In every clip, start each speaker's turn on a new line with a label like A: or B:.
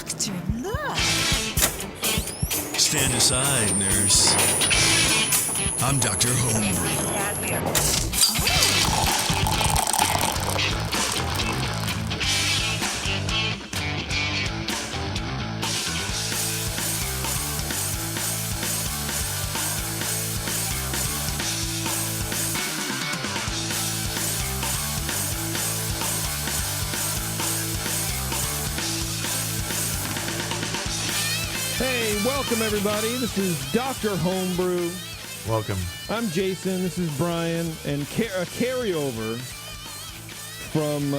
A: Doctor, look.
B: Stand aside, nurse. I'm Dr. Homebrew.
C: Hey, welcome everybody. This is Dr. Homebrew.
D: Welcome.
C: I'm Jason. This is Brian, and a carryover from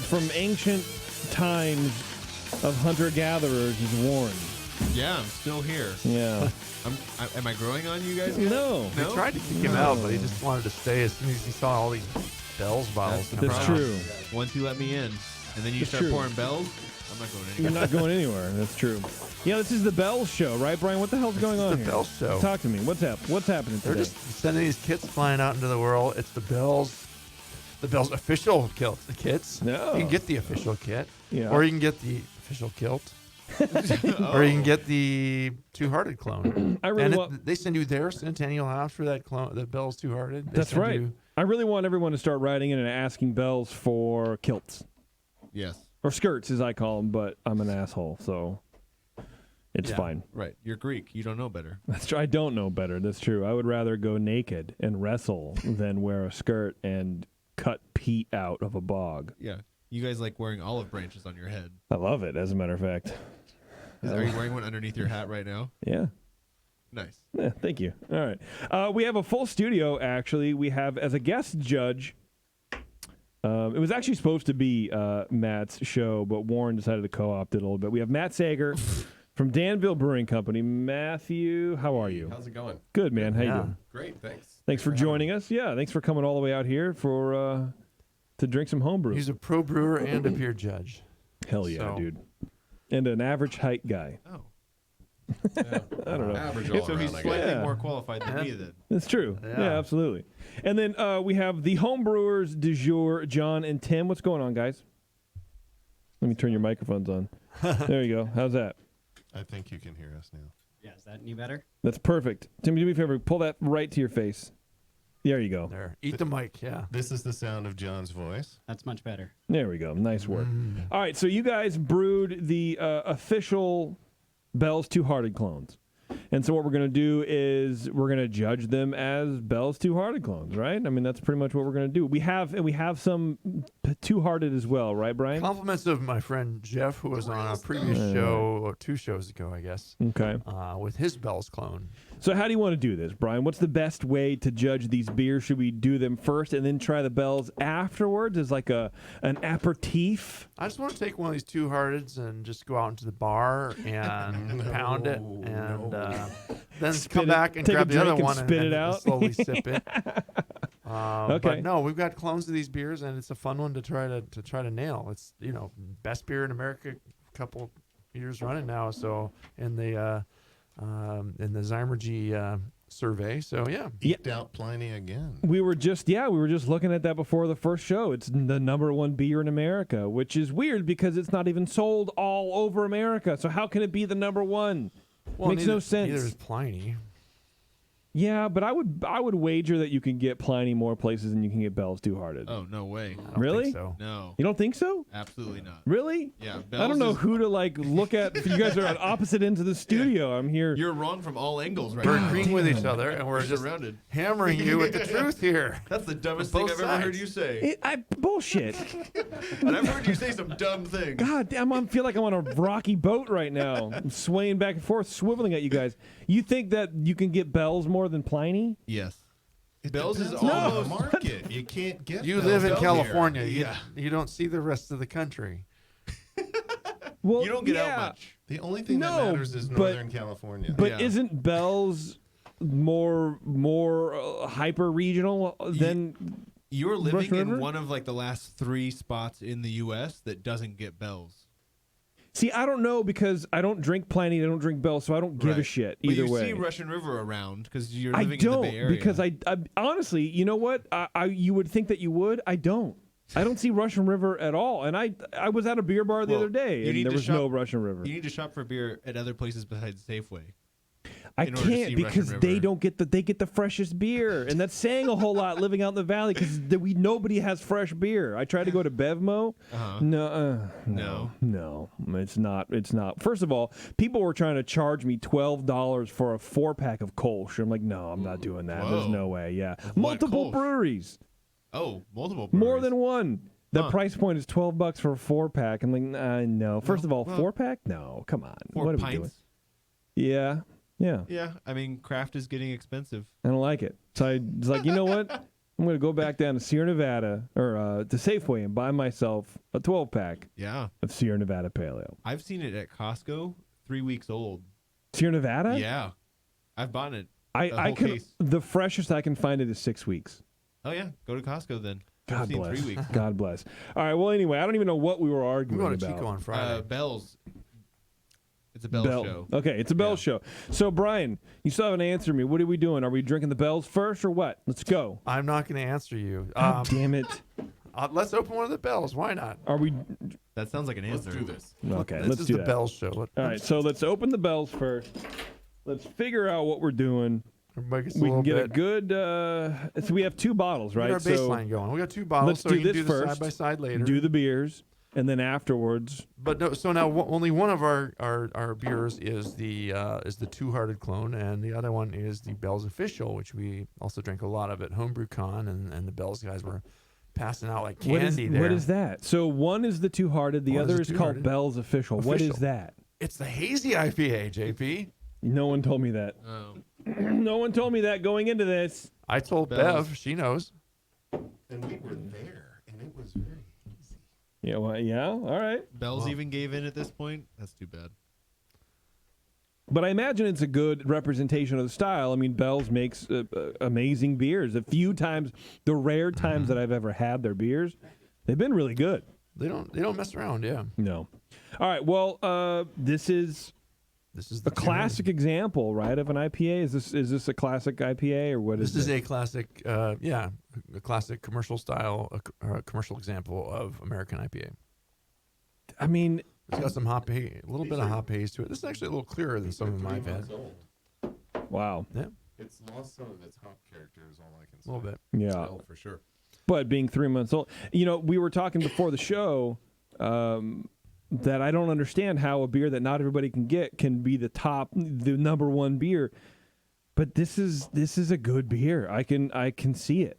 C: from ancient times of hunter-gatherers is Warren.
E: Yeah, I'm still here.
C: Yeah.
E: Am I growing on you guys yet?
C: No.
D: We tried to kick him out, but he just wanted to stay as soon as he saw all these Bell's bottles.
C: That's true.
E: Once you let me in, and then you
C: That's
E: start
C: true.
E: pouring bells, I'm not going anywhere.
C: You're not going anywhere. That's true. Yeah, this is the Bells show, right, Brian? What the hell's going on
D: the
C: here?
D: Bells show.
C: Talk to me. What's happening
D: They're
C: today?
D: just sending these kits flying out into the world. It's the Bell's official kits.
C: No.
D: You can get the official kit,
C: Yeah.
D: or you can get the official kilt, or you can get the Two-Hearted clone.
C: I really
D: and
C: want.
D: they send you their Centennial House for that clone, the Bell's Two-Hearted. They
C: That's
D: send
C: right.
D: you-
C: I really want everyone to start writing in and asking Bells for kilts.
E: Yes.
C: Or skirts, as I call them, but I'm an asshole, so it's
D: Yeah.
C: fine.
E: Right. You're Greek. You don't know better.
C: That's true. I don't know better. That's true. I would rather go naked and wrestle than wear a skirt and cut peat out of a bog.
E: Yeah. You guys like wearing olive branches on your head.
C: I love it, as a matter of fact.
E: Are you wearing one underneath your hat right now?
C: Yeah.
E: Nice.
C: Yeah, thank you. All right. We have a full studio, actually. We have, as a guest judge, it was actually supposed to be Matt's show, but Warren decided to co-opt it a little bit. We have Matt Sager from Danville Brewing Company. Matthew, how are you?
F: How's it going?
C: Good, man. How you
D: Yeah.
C: doing?
F: Great, thanks.
C: Thanks for joining us. Yeah, thanks for coming all the way out here for to drink some homebrew.
D: He's a pro brewer and a peer judge.
C: Hell yeah,
D: So-
C: dude. And an average height guy.
E: Oh.
F: Yeah.
C: I don't know.
F: Average all
E: So
F: around,
E: he's
F: I
E: slightly
F: guess.
C: Yeah.
E: more qualified than me then.
C: That's true.
D: Yeah.
C: Yeah, absolutely. And then we have the homebrewers du jour, John and Tim. What's going on, guys? Let me turn your microphones on. There you go. How's that?
F: I think you can hear us now.
G: Yeah, is that any better?
C: That's perfect. Tim, do me a favor. Pull that right to your face. There you go.
D: There. Eat the mic, yeah.
F: This is the sound of John's voice.
G: That's much better.
C: There we go. Nice work. All right, so you guys brewed the official Bell's Two-Hearted clones. And so what we're going to do is we're going to judge them as Bell's Two-Hearted clones, right? I mean, that's pretty much what we're going to do. We have some Two-Hearted as well, right, Brian?
D: Compliments of my friend Jeff, who was on a previous show, or 2 shows ago, I guess,
C: Okay.
D: with his Bell's clone.
C: So how do you want to do this, Brian? What's the best way to judge these beers? Should we do them first and then try the Bells afterwards as like an aperitif?
D: I just want to take one of these Two-Hearteds and just go out into the bar and pound it, and then come
C: it-
D: back and
C: take a
D: grab the other
C: drink and
D: one
C: spit it
D: and
C: out.
D: slowly sip it.
C: Okay.
D: But no, we've got clones of these beers, and it's a fun one to try to nail. It's best beer in America, a couple years running now. So in the Zymergy survey. So yeah.
F: Eked out Pliny again.
C: We were just looking at that before the first show. It's the number one beer in America, which is weird because it's not even sold all over America. So how can it be the number one? Makes no sense.
D: Neither is Pliny.
C: Yeah, but I would wager that you can get Pliny more places than you can get Bell's Two-Hearted.
E: Oh, no way.
D: I don't
C: Really?
D: think so.
E: No.
C: You don't think so?
E: Absolutely not.
C: Really?
E: Yeah.
C: I don't know
E: Bell's is-
C: who to look at. You guys are on opposite ends of the studio. I'm here.
E: You're wrong from all angles right
D: We're
E: now.
D: agreeing with each other, and we're
E: We're
D: just
E: surrounded.
D: hammering you with the truth here.
E: That's the dumbest
D: Both
E: thing I've ever heard
D: sides.
E: you say.
C: Bullshit.
E: And I've heard you say some dumb things.
C: God damn, I feel like I'm on a rocky boat right now. I'm swaying back and forth, swiveling at you guys. You think that you can get Bell's more than Pliny?
E: Yes.
F: It
E: Bell's is
F: depends on the
E: almost-
F: market. You can't get.
D: You
F: Bell's
D: live in
F: out
D: California.
F: here.
D: You don't see the rest of the country.
C: Well,
E: You don't get
C: yeah,
E: out much.
F: The only thing
C: No,
F: that matters is
C: but-
F: Northern California.
C: But
E: Yeah.
C: isn't Bell's more hyper regional than?
E: You're living
C: Russian
E: in
C: River?
E: one of like the last 3 spots in the U.S. that doesn't get Bell's.
C: See, I don't know because I don't drink Pliny, I don't drink Bell's, so I don't give a
E: Right.
C: shit
E: But
C: either
E: you
C: way.
E: see Russian River around because you're
C: I
E: living in the
C: don't
E: Bay Area.
C: because I honestly, you know what? You would think that you would. I don't. I don't see Russian River at all. And I was at a beer bar the
E: Well,
C: other day,
E: you
C: and
E: need
C: there
E: to
C: was
E: shop-
C: no Russian River.
E: You need to shop for beer at other places besides Safeway.
C: I
E: in order to
C: can't
E: see
C: because
E: Russian
C: they
E: River.
C: don't get they get the freshest beer, and that's saying a whole lot. Living out in the valley because nobody has fresh beer. I tried to go to Bevmo.
E: Uh-huh.
C: No, it's not. It's not. First of all, people were trying to charge me $12 for a 4-pack of Kolsch. I'm like, no, I'm not doing that. There's
E: Whoa.
C: no way. Yeah,
E: What
C: multiple
E: Kolsch?
C: breweries,
E: Oh, multiple
C: more
E: breweries.
C: than one. The
E: Huh.
C: price point is $12 for a 4-pack. I'm like, no. First of all,
E: well,
C: 4-pack? No, come on.
E: 4
C: what are
E: pints.
C: we doing? Yeah.
E: Yeah, I mean, craft is getting expensive.
C: I don't like it. So I was like, you know what? I'm going to go back down to Sierra Nevada or to Safeway and buy myself a 12-pack
E: Yeah,
C: of Sierra Nevada Pale Ale.
E: I've seen it at Costco, 3 weeks old.
C: Sierra Nevada?
E: Yeah, I've bought it.
C: I
E: whole
C: can.
E: case.
C: The freshest I can find it is 6 weeks.
E: Oh yeah, go to Costco then. I've
C: God
E: seen
C: bless.
E: 3 weeks.
C: God bless. All right. Well, anyway, I don't even know what we were
D: We're
C: arguing
D: going to
C: about.
D: Chico on Friday.
E: Bells. It's a Bell show.
C: Okay, it's a Bell
E: Yeah.
C: show. So, Brian, you still haven't answered me. What are we doing? Are we drinking the Bells first or what? Let's go.
D: I'm not going to answer you.
C: God damn it.
D: Let's open one of the bells. Why not?
C: Are we?
E: That sounds like an answer.
F: Let's do this.
C: Okay,
D: This
C: let's
D: is
C: do
D: the
C: that.
D: Bells show.
C: All right, so let's open the Bells first. Let's figure out what we're doing.
D: Everybody gets a
C: We can
D: little
C: get a
D: bit.
C: good. So we have 2 bottles,
D: Get
C: right?
D: our baseline going. We got 2 bottles,
C: let's
D: so
C: do
D: we can
C: this
D: do the
C: first.
D: side by side later.
C: Do the beers, and then afterwards.
D: But no, so now only one of our beers is the Two-Hearted Clone, and the other one is the Bell's Official, which we also drank a lot of at Homebrew Con, and the Bell's guys were passing out like candy there.
C: What is that? So one is the Two-Hearted, the
D: One is
C: other
D: the
C: is called
D: Two-Hearted.
C: Bell's Official. What is
D: Official.
C: that?
D: It's the Hazy IPA, JP.
C: No one told me that.
E: Oh.
C: No one told me that going into this.
D: I told
E: Bells.
D: Bev, she knows.
F: And we were there, and it was very easy.
C: Yeah, well, yeah, all right.
E: Bells
D: Wow.
E: even gave in at this point. That's too bad.
C: But I imagine it's a good representation of the style. I mean, Bell's makes amazing beers. A few times, the rare times that I've ever had their beers, they've been really good.
D: They don't mess around. Yeah,
C: No. All right. Well, this is
D: this is
C: a classic example, right, of an IPA. Is this a classic IPA or what is
D: This is
C: it?
D: a classic, a classic commercial style, commercial example of American IPA.
C: I mean,
D: It's got some hop, a little bit of hop haze to it. This is actually a little clearer than some of them I've had.
F: It's old.
C: wow.
D: Yeah,
F: It's lost some of its hop character, is all I can
D: a
F: say.
D: little bit.
C: Yeah.
F: Still, for sure.
C: But being 3 months old, we were talking before the show that I don't understand how a beer that not everybody can get can be the number one beer. But this is a good beer. I can see it.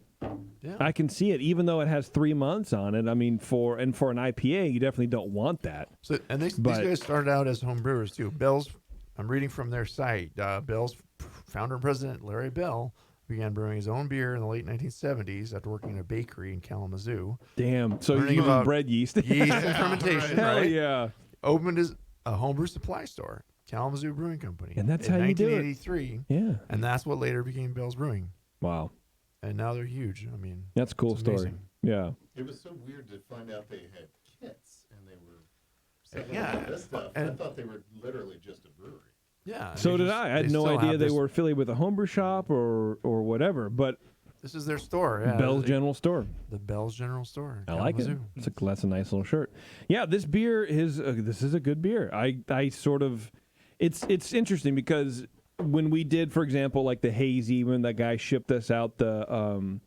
D: Yeah.
C: I can see it, even though it has 3 months on it. I mean, for an IPA, you definitely don't want that.
D: So, and these
C: But-
D: guys started out as home brewers too. Bell's, I'm reading from their site. Bell's founder and president Larry Bell began brewing his own beer in the late 1970s after working in a bakery in Kalamazoo.
C: Damn. So
D: Learning
C: you're using
D: about
C: bread yeast.
D: Yeast and fermentation,
C: Hell
D: right?
C: yeah.
D: Opened as a homebrew supply store, Kalamazoo Brewing Company.
C: And that's
D: in
C: how you do it.
D: 1983,
C: Yeah.
D: and that's what later became Bell's Brewing.
C: Wow.
D: And now they're huge. I mean,
C: That's a cool
D: it's
C: story.
D: amazing.
C: Yeah.
F: It was so weird to find out they had kits, and they were selling
D: Yeah,
F: all this stuff. I
D: and-
F: thought they were literally just a brewery.
D: Yeah.
C: So
D: they
C: did
D: just-
C: I. I had
D: they
C: no
D: still
C: idea
D: have
C: they
D: this-
C: were affiliated with a homebrew shop or whatever. But
D: This is their store. Yeah,
C: Bell's General Store.
D: The Bell's General Store.
C: I like it.
D: Kalamazoo.
C: That's a nice little shirt. Yeah, this beer is this is a good beer. I sort of it's interesting because when we did, for example, like the hazy, when that guy shipped us out the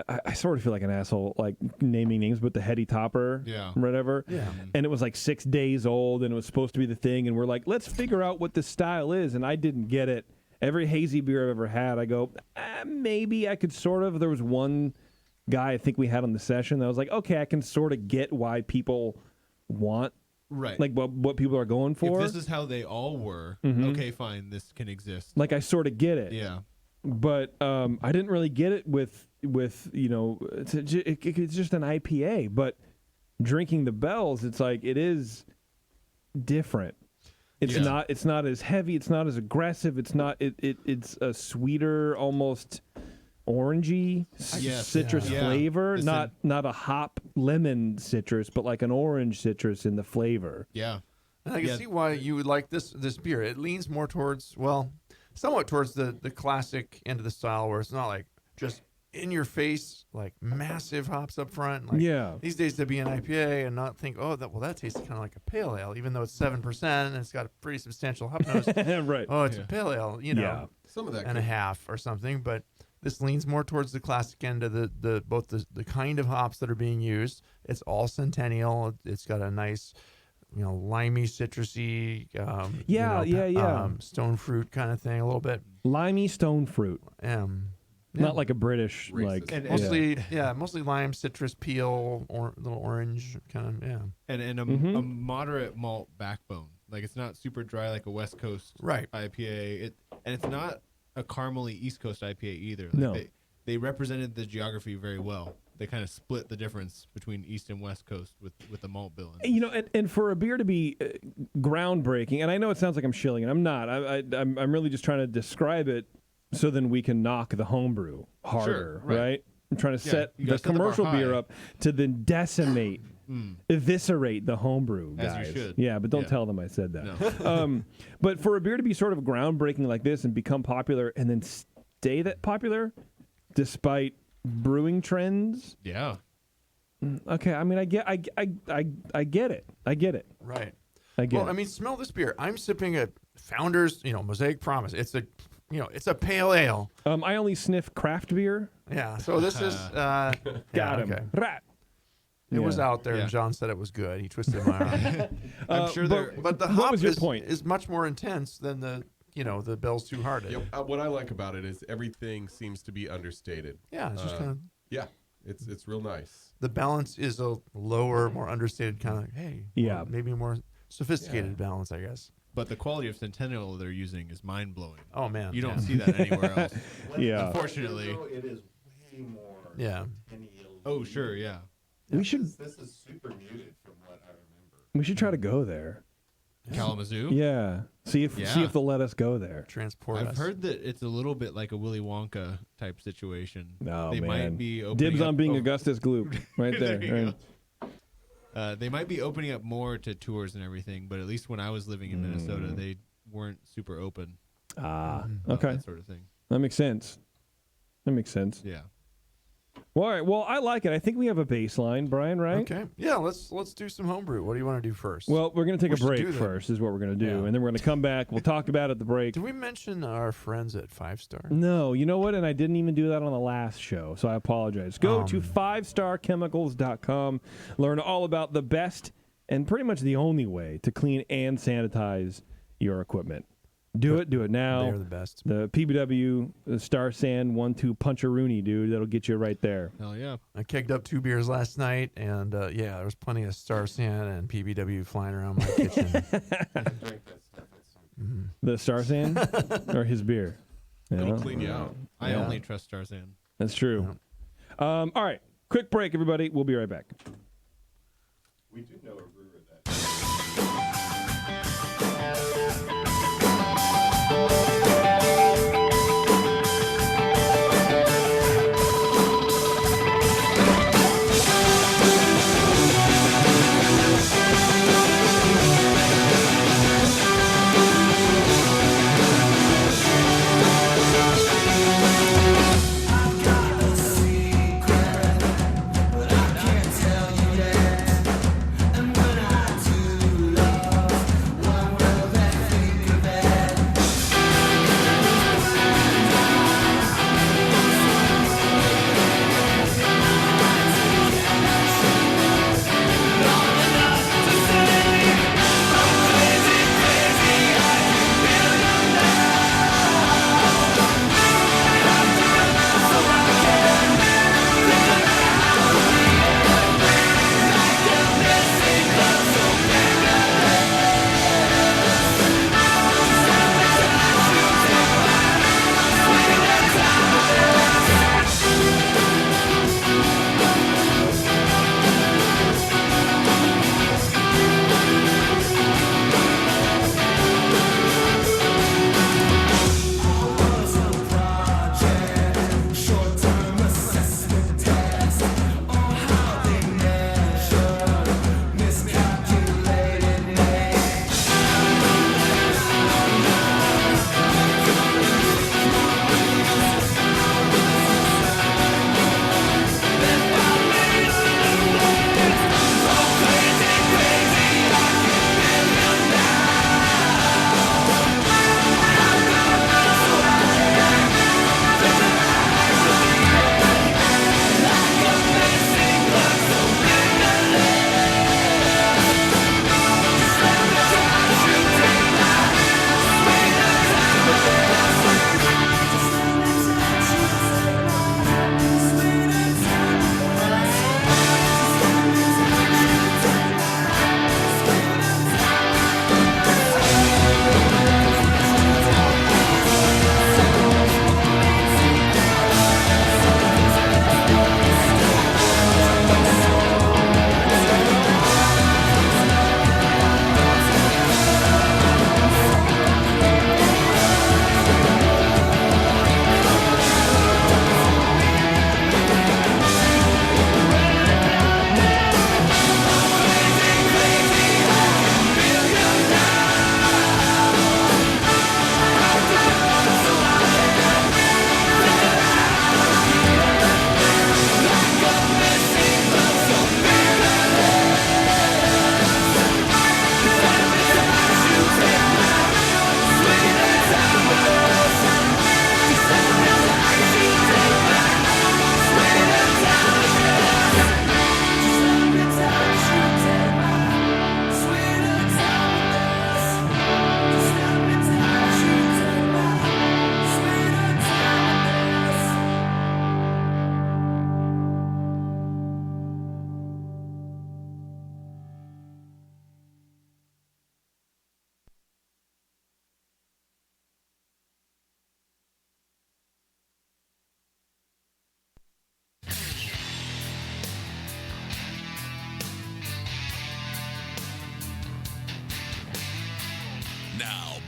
C: I sort of feel like an asshole like naming names, but the heady topper,
E: Yeah.
C: whatever.
D: Yeah.
C: And it was like 6 days old, and it was supposed to be the thing. And we're like, let's figure out what this style is. And I didn't get it. Every hazy beer I've ever had, I go, maybe I could sort of. There was one guy I think we had on the session that was like, okay, I can sort of get why people want,
E: Right.
C: like what people are going for.
E: if this is how they all were,
C: Mhm.
E: okay, fine, this can exist.
C: Like I sort of get it.
E: Yeah.
C: But I didn't really get it with it's just an IPA. But drinking the Bells, it's like it is different. It's
E: Yeah.
C: not as heavy. It's not as aggressive. It's a sweeter, almost orangey
E: Yes.
C: citrus
E: Yeah.
C: flavor.
E: It's
C: Not a hop lemon citrus, but like an orange citrus in the flavor.
E: Yeah.
D: And I can
E: Yeah.
D: see why you would like this beer. It leans more towards, well, somewhat towards the classic end of the style, where it's not like just in your face, like massive hops up front. Like,
C: Yeah.
D: These days to be an IPA and not think, oh, that tastes kind of like a pale ale, even though it's 7% and it's got a pretty substantial hop nose.
C: Right.
D: Oh, it's a pale ale,
C: Yeah.
A: Some of that
D: and a half or something. But this leans more towards the classic end of both the kind of hops that are being used. It's all Centennial. It's got a nice, limey, citrusy, stone fruit kind of thing, a little bit.
C: Limey stone fruit.
D: Yeah.
C: Not like a British
A: Racist.
C: like.
E: And
D: Mostly lime, citrus, peel, or little orange kind of,
E: And a moderate malt backbone. Like it's not super dry like a West Coast
D: Right.
E: IPA. And it's not a caramely East Coast IPA either. Like
C: No.
E: They represented the geography very well. They kind of split the difference between East and West Coast with the malt bill.
C: And for a beer to be groundbreaking, and I know it sounds like I'm shilling it. I'm not. I'm really just trying to describe it so then we can knock the homebrew harder,
E: Sure, right.
C: I'm trying to set
E: you
C: the
E: gotta set the bar
C: commercial beer
E: high.
C: up to then decimate, eviscerate the homebrew,
E: As
C: guys.
E: you should.
C: Yeah, but don't
E: Yeah.
C: tell them I said that.
E: No.
C: But for a beer to be sort of groundbreaking like this and become popular and then stay that popular despite brewing trends,
E: Yeah.
C: okay. I mean, I get it. I get it.
D: Right.
C: I get
D: Well,
C: it.
D: I mean, smell this beer. I'm sipping a Founders, Mosaic Promise. It's a pale ale.
C: I only sniff craft beer.
D: Yeah. So this is
C: Got him.
D: Okay.
C: Rat.
D: It was out there,
E: Yeah.
D: and John said it was good. He twisted my arm.
E: I'm sure they're
D: But the
C: What
D: hop
C: was your point?
D: is much more intense than the Bell's Too Hard.
A: Yep. What I like about it is everything seems to be understated.
D: Yeah, it's just kind of
A: Yeah, it's real nice.
D: the balance is a lower, more understated kind of
C: Yeah.
D: maybe more sophisticated balance, I guess.
E: but the quality of Centennial they're using is mind blowing.
D: Oh man,
E: You don't
D: yeah.
E: see that anywhere else.
C: Yeah.
E: Unfortunately.
F: It is way more.
D: Yeah.
F: Centennial.
E: Oh sure, yeah.
C: We should
F: This is super muted from what I remember.
C: we should try to go there.
E: Kalamazoo.
C: Yeah. See if
E: Yeah.
C: they'll let us go there.
D: Transport
E: I've
D: us.
E: heard that it's a little bit like a Willy Wonka type situation.
C: No,
E: they
C: man.
E: might be opening
C: Dibs on
E: up-
C: being
E: oh,
C: Augustus Gloop right there.
E: There you
C: right.
E: go. They might be opening up more to tours and everything, but at least when I was living in Minnesota, they weren't super open.
C: Ah,
E: about
C: okay.
E: that sort of thing.
C: That makes sense.
E: Yeah.
C: Well, all right. Well, I like it. I think we have a baseline, Brian, right?
D: Okay. Yeah, let's do some homebrew. What do you want to do first?
C: Well, we're going to take
D: We
C: a
D: should
C: break
D: do that.
C: first, is what we're going to do.
D: Yeah.
C: And then we're going to come back. We'll talk about it at the break.
D: did we mention our friends at 5 Star?
C: No, you know what? And I didn't even do that on the last show, so I apologize. Go to 5starchemicals.com. Learn all about the best and pretty much the only way to clean and sanitize your equipment. Do it now.
D: They're the best.
C: The PBW Star San 1-2 Puncheroonie, dude. That'll get you right there.
E: Hell yeah.
D: I kegged up 2 beers last night, and there was plenty of Star San and PBW flying around my kitchen.
F: Drink that stuff at some
C: The Star San or his beer?
A: It'll
C: Yeah.
A: clean you out.
E: I
D: Yeah.
E: only trust Tarzan.
C: That's true. All right. Quick break, everybody. We'll be right back.
F: We do know a brewer that.
G: And when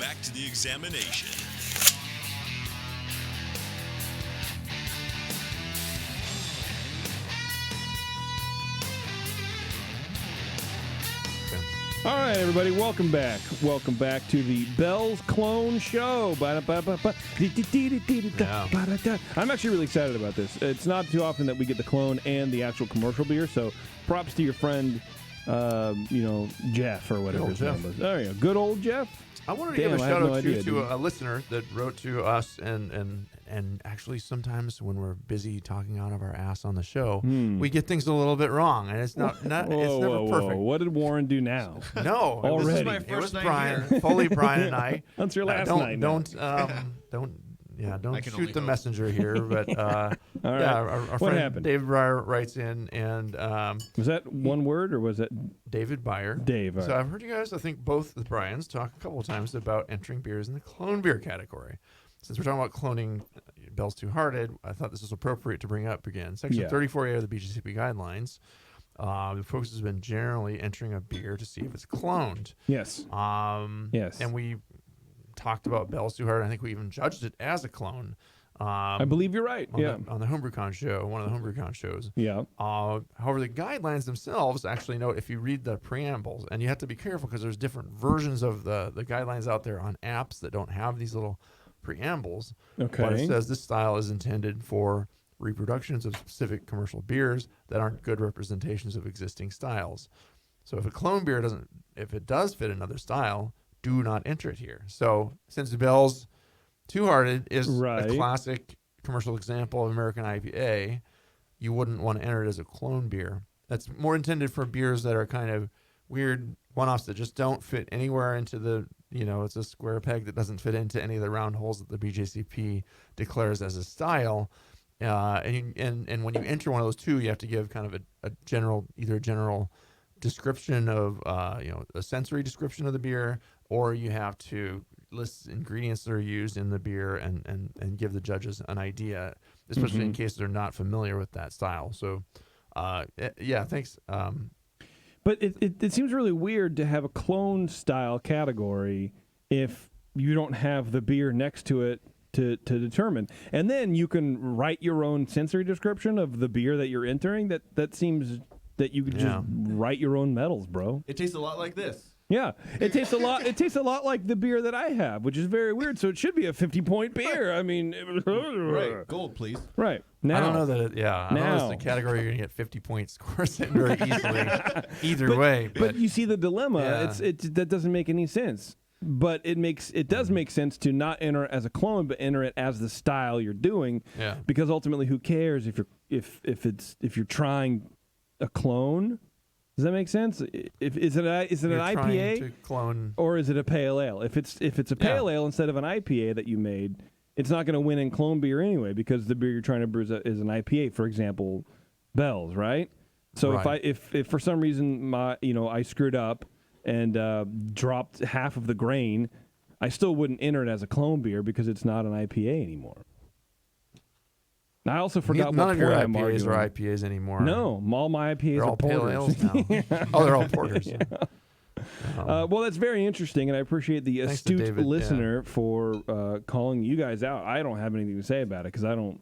B: back to the examination.
C: All right, everybody, welcome back. Welcome back to the Bell's Clone Show. I'm actually really excited about this. It's not too often that we get the clone and the actual commercial beer, so props to your friend, Jeff or whatever his name was. There you go. Good old Jeff.
D: I wanted to give a shout out to a listener that wrote to us, and actually sometimes when we're busy talking out of our ass on the show, we get things a little bit wrong, and it's not it's never perfect.
C: What did Warren do now?
D: No,
C: already.
E: This is my
D: It
E: first
D: was
E: night
D: Brian,
E: here.
D: fully Brian and I.
C: That's your last night.
D: Don't
E: I can only
D: shoot the
E: hope.
D: messenger here, but
C: All right.
D: yeah, our
C: What
D: friend
C: happened?
D: David Breyer writes in, and
C: Was that one word or was that
D: David Breyer.
C: Dave?
D: So I've heard you guys, I think both the Bryans, talk a couple of times about entering beers in the clone beer category. Since we're talking about cloning Bell's Two Hearted, I thought this was appropriate to bring up again. Section 34A of the BJCP guidelines, the focus has been generally entering a beer to see if it's cloned.
C: Yes. Yes.
D: And we talked about Bell's Two Hearted. I think we even judged it as a clone.
C: I believe you're right.
D: On
C: Yeah.
D: the HomebrewCon show, one of the HomebrewCon shows.
C: Yeah.
D: However, the guidelines themselves actually note, if you read the preambles, and you have to be careful because there's different versions of the guidelines out there on apps that don't have these little preambles.
C: Okay.
D: But it says this style is intended for reproductions of specific commercial beers that aren't good representations of existing styles. So if a clone beer if it does fit another style, do not enter it here. So since Bell's Two Hearted is a classic commercial example of American IPA, you wouldn't want to enter it as a clone beer. That's more intended for beers that are kind of weird one-offs that just don't fit anywhere into the, it's a square peg that doesn't fit into any of the round holes that the BJCP declares as a style. And when you enter one of those two, you have to give kind of a general description of, a sensory description of the beer, or you have to list ingredients that are used in the beer and give the judges an idea, especially in case they're not familiar with that style. So, thanks.
C: But it seems really weird to have a clone style category if you don't have the beer next to it to determine. And then you can write your own sensory description of the beer that you're entering. That seems that you could just write your own medals, bro.
A: It tastes a lot like this.
C: Yeah, it tastes a lot. It tastes a lot like the beer that I have, which is very weird. So it should be a 50-point beer. I mean,
A: Right. Gold, please.
C: Right. Now,
D: I don't know that. I don't know if it's a category you're gonna get 50-point scores in very easily. Either way,
C: but you see the dilemma.
D: Yeah.
C: That doesn't make any sense. But it does make sense to not enter it as a clone, but enter it as the style you're doing.
D: Yeah.
C: Because ultimately, who cares if you're trying a clone? Does that make sense? Is it an IPA
D: to clone,
C: or is it a pale ale? If it's a pale ale instead of an IPA that you made, it's not going to win in clone beer anyway because the beer you're trying to brew is an IPA, for example, Bell's, right? So if for some reason I screwed up and dropped half of the grain, I still wouldn't enter it as a clone beer because it's not an IPA anymore. I also forgot
D: none
C: what
D: of your
C: port I'm
D: IPAs are
C: arguing.
D: IPAs anymore.
C: No, all my IPAs
D: they're
C: are
D: all pale
C: porters.
D: ales now. Oh, they're all porters.
C: Well, that's very interesting, and I appreciate the
D: Thanks to
C: astute
D: David,
C: listener for calling you guys out. I don't have anything to say about it because I don't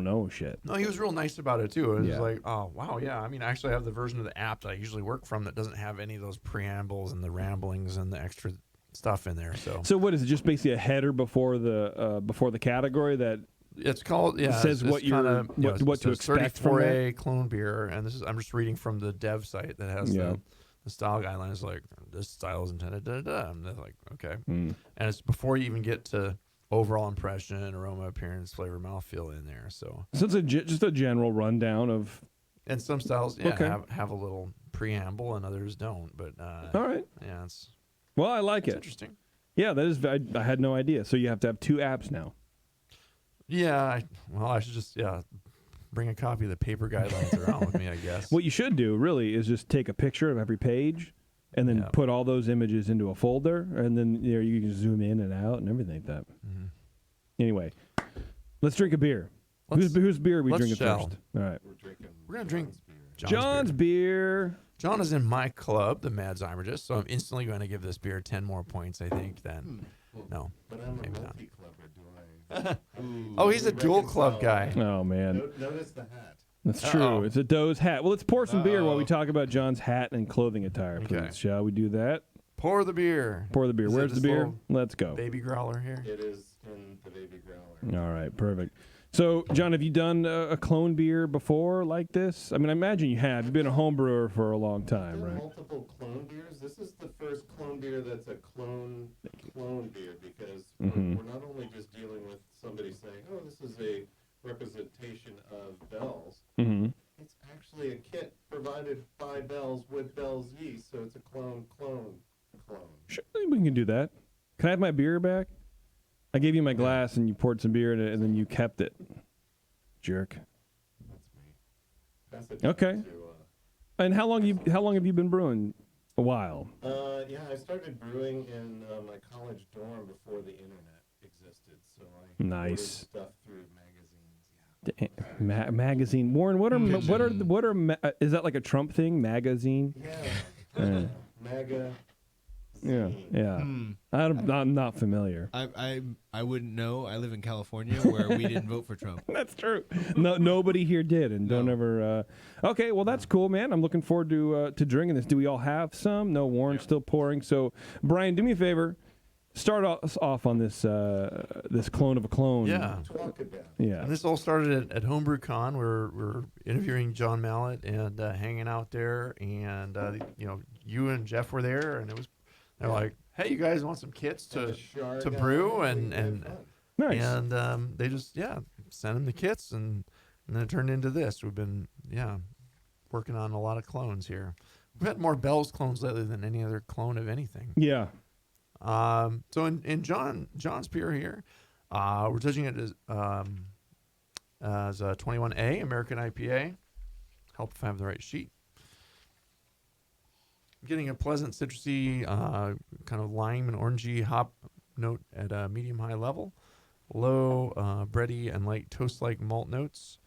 C: know shit.
D: No, he was real nice about it too. It was
C: Yeah.
D: like, oh wow, yeah. I mean, I actually have the version of the app that I usually work from that doesn't have any of those preambles and the ramblings and the extra stuff in there. So
C: what is it? Just basically a header before the category that
D: it's called
C: says what you're what to expect from
D: 34A clone beer, and this is I'm just reading from the dev site that has the style guidelines. Like this style is intended, and they're like, okay, and it's before you even get to overall impression, aroma, appearance, flavor, mouthfeel in there. So
C: it's just a general rundown of.
D: And some styles, have a little preamble, and others don't. But
C: all right,
D: yeah, it's
C: I like it.
D: Interesting.
C: Yeah, that is. I had no idea. So you have to have two apps now.
D: Yeah, I should just bring a copy of the paper guidelines around with me, I guess.
C: What you should do really is just take a picture of every page, and then put all those images into a folder, and then you can zoom in and out and everything like that. Mm-hmm. Anyway, let's drink a beer. Whose beer are we drinking first? All right,
D: we're gonna drink
C: John's beer.
D: John is in my club, the Mad Zymergist, so I'm instantly going to give this beer 10 more points, I think, than No.
F: But I'm a
D: Maybe not.
F: multi-clubber, do I?
D: Oh, he's a dual club guy.
C: Oh man,
F: Notice the hat.
C: that's
D: Uh-oh.
C: true. It's a Doe's hat. Well, let's pour some beer while we
E: Uh-oh.
C: talk about John's hat and clothing attire, please.
D: Okay.
C: Shall we do that?
D: Pour the beer.
C: Pour the beer.
D: Is it
C: Where's the
D: this
C: beer?
D: little
C: Let's go.
D: Baby growler here.
F: It is in the baby growler.
C: All right, perfect. So, John, have you done a clone beer before like this? I mean, I imagine you have. You've been a home brewer for a long time,
F: There are
C: right?
F: multiple clone beers. This is the first clone beer that's a clone beer because
C: Mhm.
F: we're not only just dealing with somebody saying, "Oh, this is a representation of Bell's."
C: Mm-hmm.
F: It's actually a kit provided by Bell's with Bell's yeast, so it's a clone.
C: Sure, we can do that. Can I have my beer back? I gave you my glass and you poured some beer in it and then you kept it. Jerk.
F: That's me. Pass it
C: Okay.
F: down
C: And how long have you been brewing? A while.
F: yeah, I started brewing in my college dorm before the internet existed, so I ordered
C: Nice.
F: stuff through magazines. Yeah.
C: Magazine. Warren, is that like a Trump thing? Magazine?
F: Yeah. MAGA.
C: Yeah. Yeah.
E: Hmm.
C: I'm not familiar.
E: I wouldn't know. I live in California where we didn't vote for Trump.
C: That's true. No, nobody here did, and don't
E: No.
C: ever. Okay, well that's cool, man. I'm looking forward to drinking this. Do we all have some? No, Warren's still pouring. So, Brian, do me a favor. Start us off on this this clone of a clone.
D: Yeah.
F: Talk about it.
C: Yeah.
D: And this all started at Homebrew Con. We're interviewing John Mallett and hanging out there, and you and Jeff were there, and they're like, "Hey, you guys want some kits
F: And
D: to
F: the Shar
D: to
F: guy,
D: brew?"
F: we
D: And
F: had fun.
C: Nice.
D: and they just sent them the kits, and then it turned into this. We've been working on a lot of clones here. We've had more Bell's clones lately than any other clone of anything.
C: Yeah.
D: So in John's beer here, we're judging it as a 21A American IPA. Help if I have the right sheet. Getting a pleasant citrusy, kind of lime and orangey hop note at a medium-high level. Low, bready and light toast-like malt notes.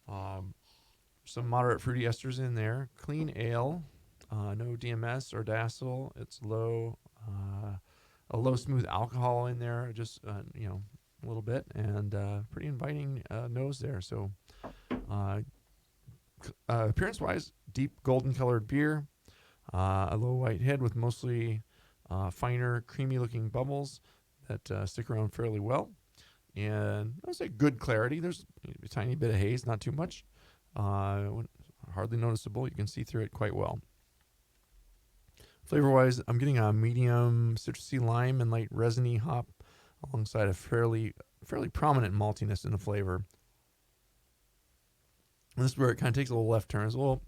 D: Some moderate fruity esters in there. Clean ale. No DMS or diacetyl. It's low. A low smooth alcohol in there, just a little bit, and pretty inviting nose there. So, appearance-wise, deep golden-colored beer, a low white head with mostly finer, creamy-looking bubbles that stick around fairly well, and I would say good clarity. There's a tiny bit of haze, not too much, hardly noticeable. You can see through it quite well. Flavor-wise, I'm getting a medium citrusy lime and light resiny hop alongside a fairly prominent maltiness in the flavor. And this is where it kind of takes a little left turn. It's a little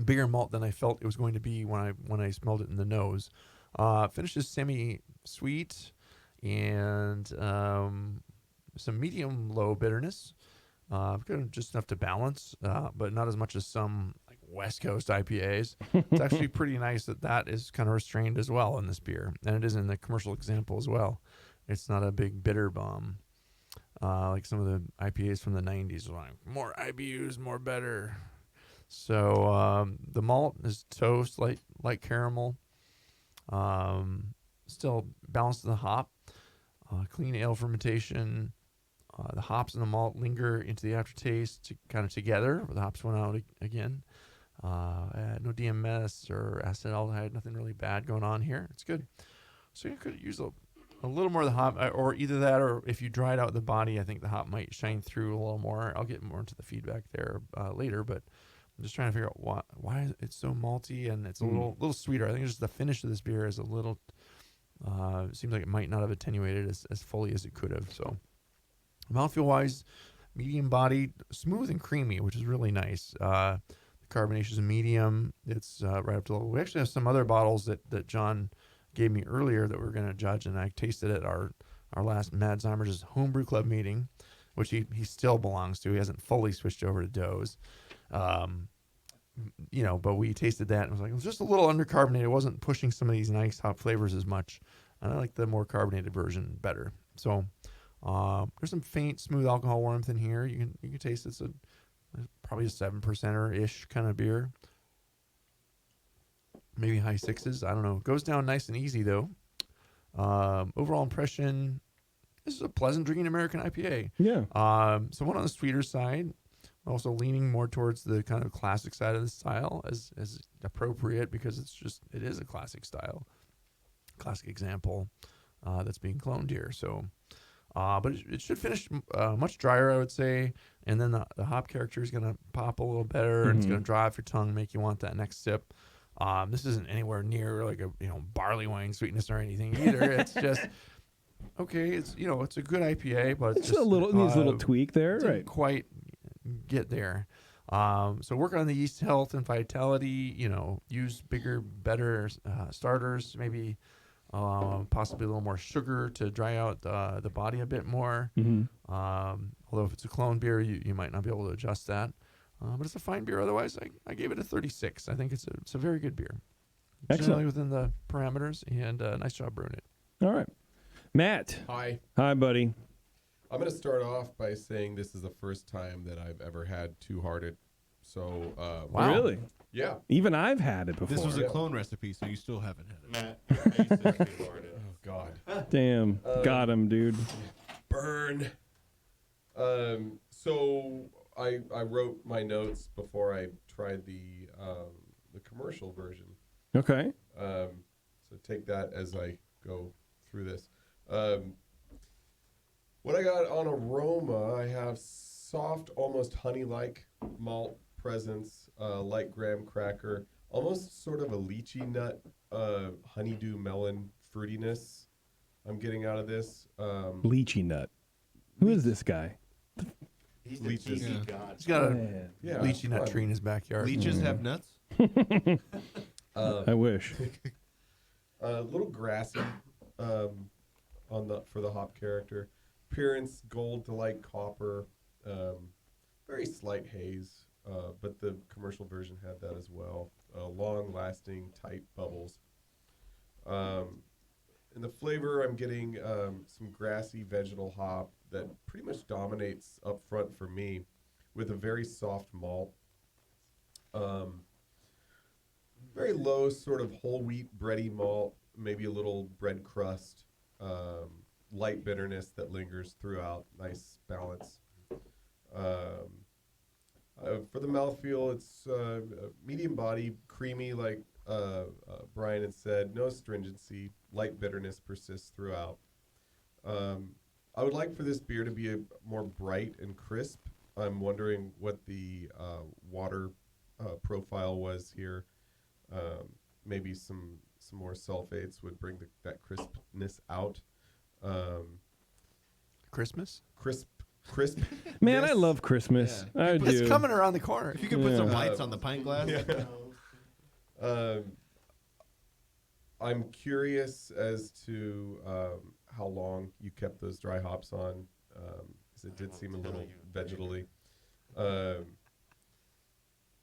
D: bigger malt than I felt it was going to be when I smelled it in the nose. Finishes semi-sweet and some medium-low bitterness. Kind of just enough to balance, but not as much as some West Coast IPAs. It's actually pretty nice that is kind of restrained as well in this beer, and it is in the commercial example as well. It's not a big bitter bomb like some of the IPAs from the 90s. Like, more IBUs, more better. So the malt is toast, light caramel. Still balanced in the hop. Clean ale fermentation. The hops and the malt linger into the aftertaste kind of together. The hops went out again. No DMS or acetaldehyde, nothing really bad going on here. It's good. So you could use a little more of the hop, or either that, or if you dried out the body, I think the hop might shine through a little more. I'll get more into the feedback there later, but I'm just trying to figure out why it's so malty and it's a little sweeter. I think just the finish of this beer is a little. Seems like it might not have attenuated as fully as it could have. So, mouthfeel wise, medium bodied, smooth and creamy, which is really nice. The carbonation is medium. It's right up to the level. We actually have some other bottles that John gave me earlier that we're going to judge, and I tasted at our last Mad Zimers' Homebrew Club meeting, which he still belongs to. He hasn't fully switched over to Doe's. But we tasted that and was like, it was just a little undercarbonated. It wasn't pushing some of these nice hop flavors as much. And I like the more carbonated version better. So there's some faint, smooth alcohol warmth in here. You can taste it's probably a 7% ish kind of beer. Maybe high 6s. I don't know. It goes down nice and easy though. Overall impression, this is a pleasant drinking American IPA.
C: Yeah.
D: Somewhat on the sweeter side, also leaning more towards the kind of classic side of the style as appropriate, because it is a classic style, classic example that's being cloned here. So, but it should finish much drier, I would say. And then the hop character is going to pop a little better, and it's going to dry off your tongue, make you want that next sip. This isn't anywhere near like a barley wine sweetness or anything either. It's just okay. It's it's a good IPA, but it's just
C: a little needs a little tweak there,
D: didn't
C: right?
D: quite get there. So work on the yeast health and vitality. Use bigger, better starters. Maybe possibly a little more sugar to dry out the body a bit more. Although if it's a clone beer, you might not be able to adjust that. But it's a fine beer. Otherwise, I gave it a 36. I think it's a very good beer.
C: Excellent.
D: Generally within the parameters, and nice job brewing it.
C: All right. Matt.
A: Hi.
C: Hi, buddy.
A: I'm going to start off by saying this is the first time that I've ever had Two-Hearted. So,
D: Wow.
C: Really?
A: yeah.
C: Even I've had it before.
E: This was a
A: Yeah.
E: clone recipe, so you still haven't had it.
F: Matt, I used to be Florida.
A: Oh, God.
C: Damn. Got him, dude.
A: Burn. So I wrote my notes before I tried the commercial version.
C: Okay.
A: So take that as I go through this. What I got on aroma, I have soft, almost honey-like malt presence, light graham cracker, almost sort of a lychee nut, honeydew melon fruitiness I'm getting out of this.
C: Lychee nut. Who is this guy?
F: He's the
A: Leeches.
F: cheesy
E: Yeah.
F: god.
D: He's got a
C: Man.
A: Yeah,
D: lychee nut
A: fun.
D: tree in his backyard.
E: Leeches have nuts?
C: I wish.
A: A little grassy for the hop character. Appearance gold to light copper. Very slight haze, but the commercial version had that as well. Long lasting tight bubbles. In the flavor, I'm getting some grassy vegetal hop that pretty much dominates up front for me, with a very soft malt. Very low sort of whole wheat bready malt, maybe a little bread crust, light bitterness that lingers throughout. Nice balance. For the mouthfeel, it's medium body, creamy, like Brian had said. No astringency. Light bitterness persists throughout. I would like for this beer to be more bright and crisp. I'm wondering what the water profile was here. Maybe some more sulfates would bring that crispness out.
D: Christmas?
A: Crisp.
C: Man, I love Christmas.
E: Yeah.
C: I do.
D: It's coming around the corner.
E: If you could put some
C: Yeah.
E: lights on the pint glass.
A: I'm curious as to how long you kept those dry hops on, because it did seem a little vegetally.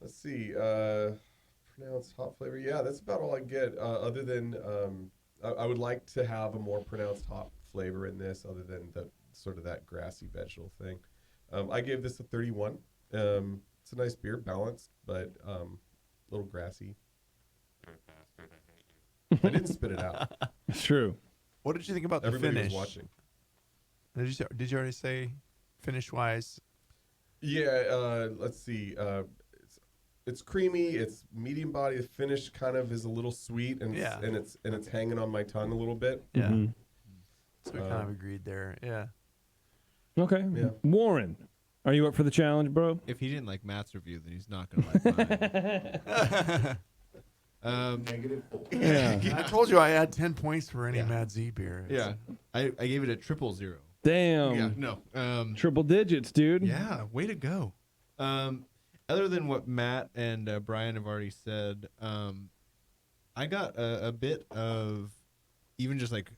A: Let's see. Pronounced hop flavor. Yeah, that's about all I get. Other than I would like to have a more pronounced hop flavor in this, other than the sort of that grassy vegetal thing. I gave this a 31. It's a nice beer, balanced, but a little grassy. I didn't spit it out.
C: It's true.
D: What did you think about the
A: Everybody
D: finish?
A: was watching.
D: Did you already say finish wise?
A: Yeah, let's see. It's creamy. It's medium body. The finish kind of is a little sweet, and
D: Yeah.
A: it's hanging on my tongue a little bit.
D: Yeah.
C: Mhm.
D: So we kind of agreed there. Yeah.
C: Okay.
A: Yeah.
C: Warren, are you up for the challenge, bro?
E: If he didn't like Matt's review, then he's not going to like mine.
F: -4.
C: Yeah.
D: I told you I had 10 points for any
E: Yeah.
D: Mad Z beer.
E: Yeah. I gave it a 000.
C: Damn.
E: Yeah, no.
C: Triple digits, dude.
E: Yeah, way to go. Other than what Matt and Brian have already said, I got a bit of even just like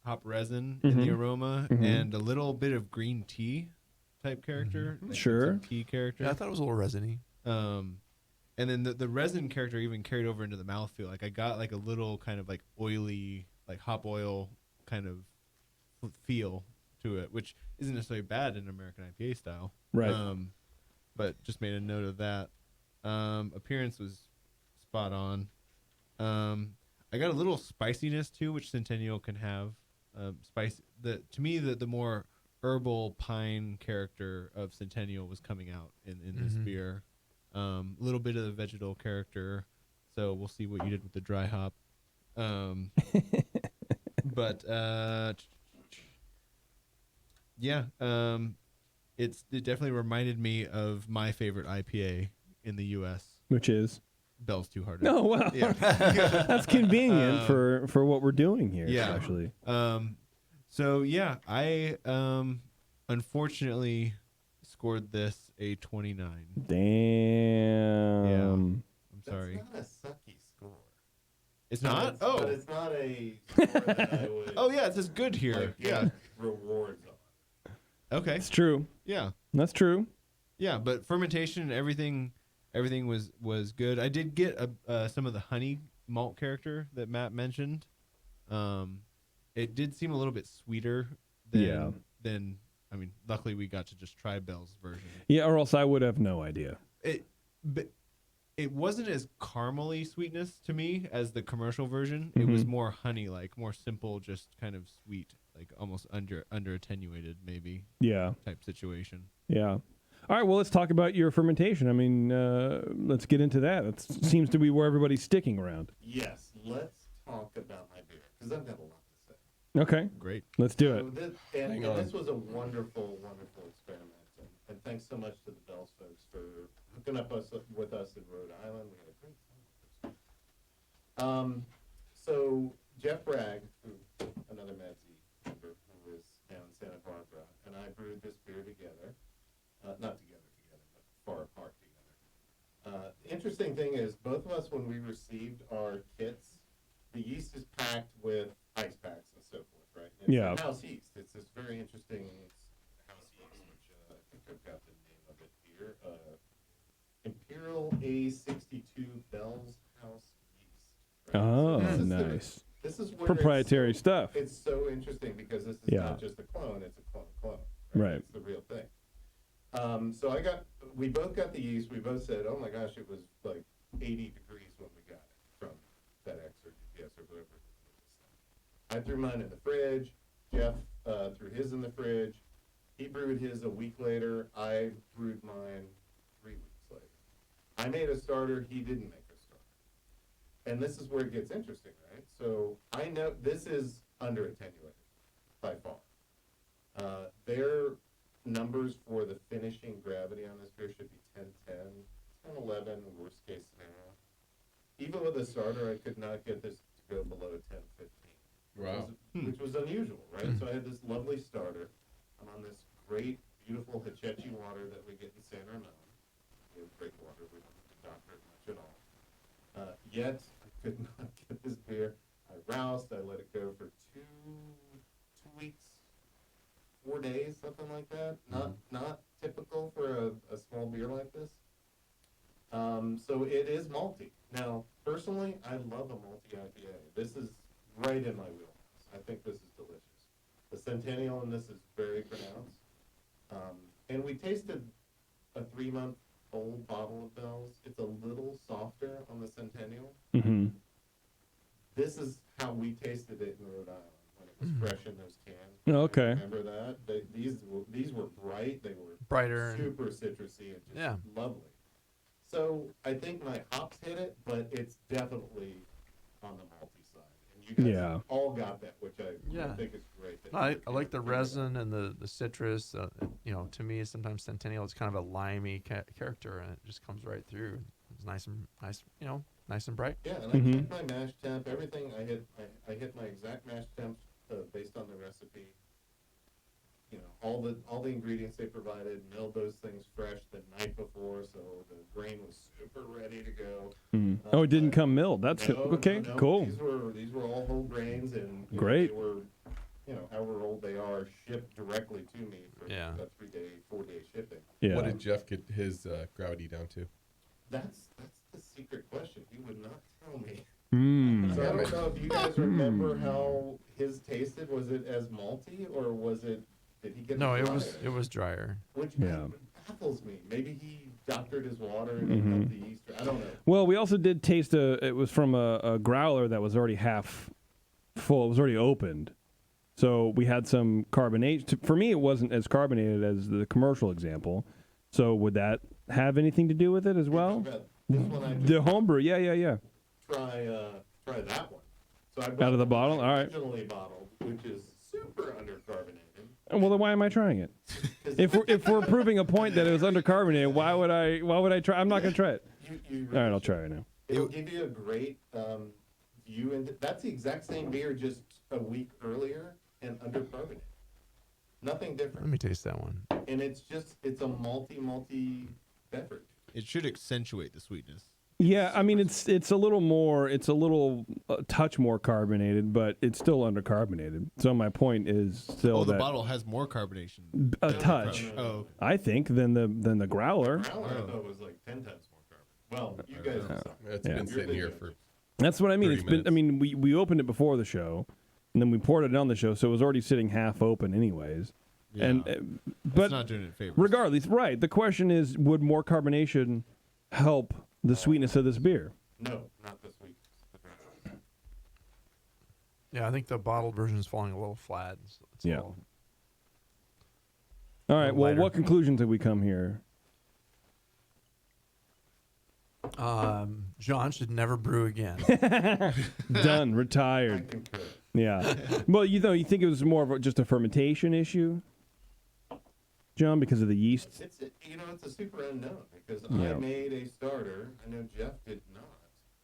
E: hop resin in the aroma, and a little bit of green tea type character. Like
C: Sure.
E: some tea character.
D: Yeah, I thought it was a little resiny.
E: And then the resin character even carried over into the mouthfeel. Like I got like a little kind of like oily, like hop oil kind of feel to it, which isn't necessarily bad in American IPA style.
C: Right.
E: But just made a note of that. Appearance was spot on. I I got a little spiciness too, which Centennial can have. Spice. To me, the more herbal pine character of Centennial was coming out in this beer. A little bit of the vegetal character. So we'll see what you did with the dry hop. But yeah, it definitely reminded me of my favorite IPA in the U.S.,
C: which is
E: Bell's Two Hearted.
C: no, well,
E: Yeah.
C: that's convenient for what we're doing here,
E: Yeah.
C: especially.
E: So yeah, I unfortunately scored this a 29.
C: Damn.
E: Yeah. I'm sorry.
F: That's not a sucky score.
E: It's
F: But
E: not.
F: it's- but it's not a score that I would.
E: Oh yeah, it says good here.
F: like,
E: Yeah.
F: get rewards on.
E: Okay.
C: It's true.
E: Yeah.
C: That's true.
E: Yeah, but fermentation and everything was good. I did get some of the honey malt character that Matt mentioned. It did seem a little bit sweeter than I mean, luckily we got to just try Bell's version.
C: Yeah, or else I would have no idea.
E: But it wasn't as caramely sweetness to me as the commercial version. It was more honey like, more simple, just kind of sweet, like almost under attenuated maybe
C: Yeah.
E: type situation.
C: Yeah. All right, well, let's talk about your fermentation. I mean, let's get into that. That seems to be where everybody's sticking around.
F: Yes, let's talk about my beer because I've got a lot to say.
C: Okay,
E: Great.
C: let's do it.
F: So
A: Hang
F: and
A: on.
F: this was a wonderful, wonderful experiment. And thanks so much to the Bells folks for hooking up with us in Rhode Island. We had a great time with this. So Jeff Bragg, another Mad Z member who was down in Santa Barbara, and I brewed this beer together. Not together, but far apart together. The interesting thing is, both of us, when we received our kits, the yeast is packed with ice packs and so forth, right? And it's house yeast. It's this very interesting house yeast, which I think I've got the name of it here. Imperial A62 Bell's House Yeast. Right?
C: Oh,
F: this is
C: nice.
F: this is where
C: Proprietary
F: it's so,
C: stuff.
F: It's so interesting because this is not just a clone; it's a clone.
C: Right.
F: It's the real thing. So we both got the yeast. We both said, "Oh my gosh, it was like 80 degrees when we got it from FedEx or UPS or whatever." I threw mine in the fridge. Jeff threw his in the fridge. He brewed his a week later. I brewed mine 3 weeks later. I made a starter. He didn't make a starter. And this is where it gets interesting, right? So I know this is under attenuated by far. Their numbers for the finishing gravity on this beer should be 10-10, 10-11, worst case scenario. Even with a starter, I could not get this to go below 10-15.
A: Wow.
F: Which was unusual, right? So I had this lovely starter. I'm on this great, beautiful Hichechi water that we get in San Ramon. We have great water. We don't have to doctor it much at all. Yet, I could not get this beer. I roused. I let it go for two weeks, 4 days, something like that. Not typical for a small beer like this. So it is malty. Now, personally, I love a malty IPA. This is right in my wheelhouse. I think this is delicious. The Centennial in this is very pronounced. And we tasted a 3-month-old bottle of Bell's. It's a little softer on the Centennial.
C: Mm-hmm.
F: This is how we tasted it in Rhode Island when it was fresh in those cans.
C: Okay.
F: Remember that? These were bright. They were
D: Brighter.
F: super citrusy and just lovely. So I think my hops hit it, but it's definitely on the malty side. And you guys all got that, which I think is great.
D: I like the resin and the citrus. To me, sometimes Centennial is kind of a limey character, and it just comes right through. It's nice and bright.
F: Yeah, and I checked my mash temp. Everything I hit my exact mash temp based on the recipe. All the ingredients they provided, milled those things fresh the night before, so the grain was super ready to go.
C: It didn't come milled. That's okay.
F: No.
C: Cool.
F: These were all whole grains, and
C: Great.
F: They were, however old they are, shipped directly to me for a 4-day shipping.
C: Yeah.
A: What did Jeff get his gravity down to?
F: That's the secret question. He would not tell me.
C: Mm.
F: So I don't know if you guys remember how his tasted. Was it as malty, or was it? Did he get?
D: No,
F: it
D: it was drier.
F: Which baffles me. Maybe he doctored his water and helped the yeast. I don't know.
C: Well, we also did taste it was from a growler that was already half full. It was already opened. So we had some carbonation. For me, it wasn't as carbonated as the commercial example. So would that have anything to do with it as well?
F: This one I just
C: The homebrew, yeah.
F: try that one. So I
C: Out of the bottle? All right.
F: Originally bottled, which is super undercarbonated.
C: Well, then why am I trying it? If we're proving a point that it was undercarbonated, why would I try? I'm not going to try it.
F: You
C: All right, I'll try it now.
F: It'll give you a great view into. That's the exact same beer, just a week earlier and undercarbonated. Nothing
D: Let
F: different.
D: me taste that one.
F: And it's a malty beverage.
E: It should accentuate the sweetness.
C: Yeah, I mean it's a little touch more carbonated, but it's still undercarbonated. So my point is still
E: The
C: that
E: bottle has more carbonation.
C: a touch,
E: Oh, okay.
C: I think, than the growler.
F: Growler, I thought was like 10 times more carbon. Well, you guys decide.
A: It's
C: Yeah.
A: been sitting here for.
C: That's what I mean.
A: 30
C: It's been. I
A: minutes.
C: mean, we opened it before the show, and then we poured it on the show, so it was already sitting half open, anyways.
E: Yeah.
C: And
E: It's
C: but
E: not doing it favors.
C: regardless, right? The question is, would more carbonation help the sweetness of this beer?
F: No, not this week.
D: Yeah, I think the bottled version is falling a little flat. It's a
C: Yeah.
D: little-
C: All right. Well,
D: lighter.
C: what conclusions have we come here?
D: John should never brew again.
C: Done.
F: I
C: Retired.
F: concur.
C: Yeah. Well, you think it was more of just a fermentation issue, John, because of the yeast?
F: It's a super unknown because
C: Yeah.
F: I made a starter. I know Jeff did not.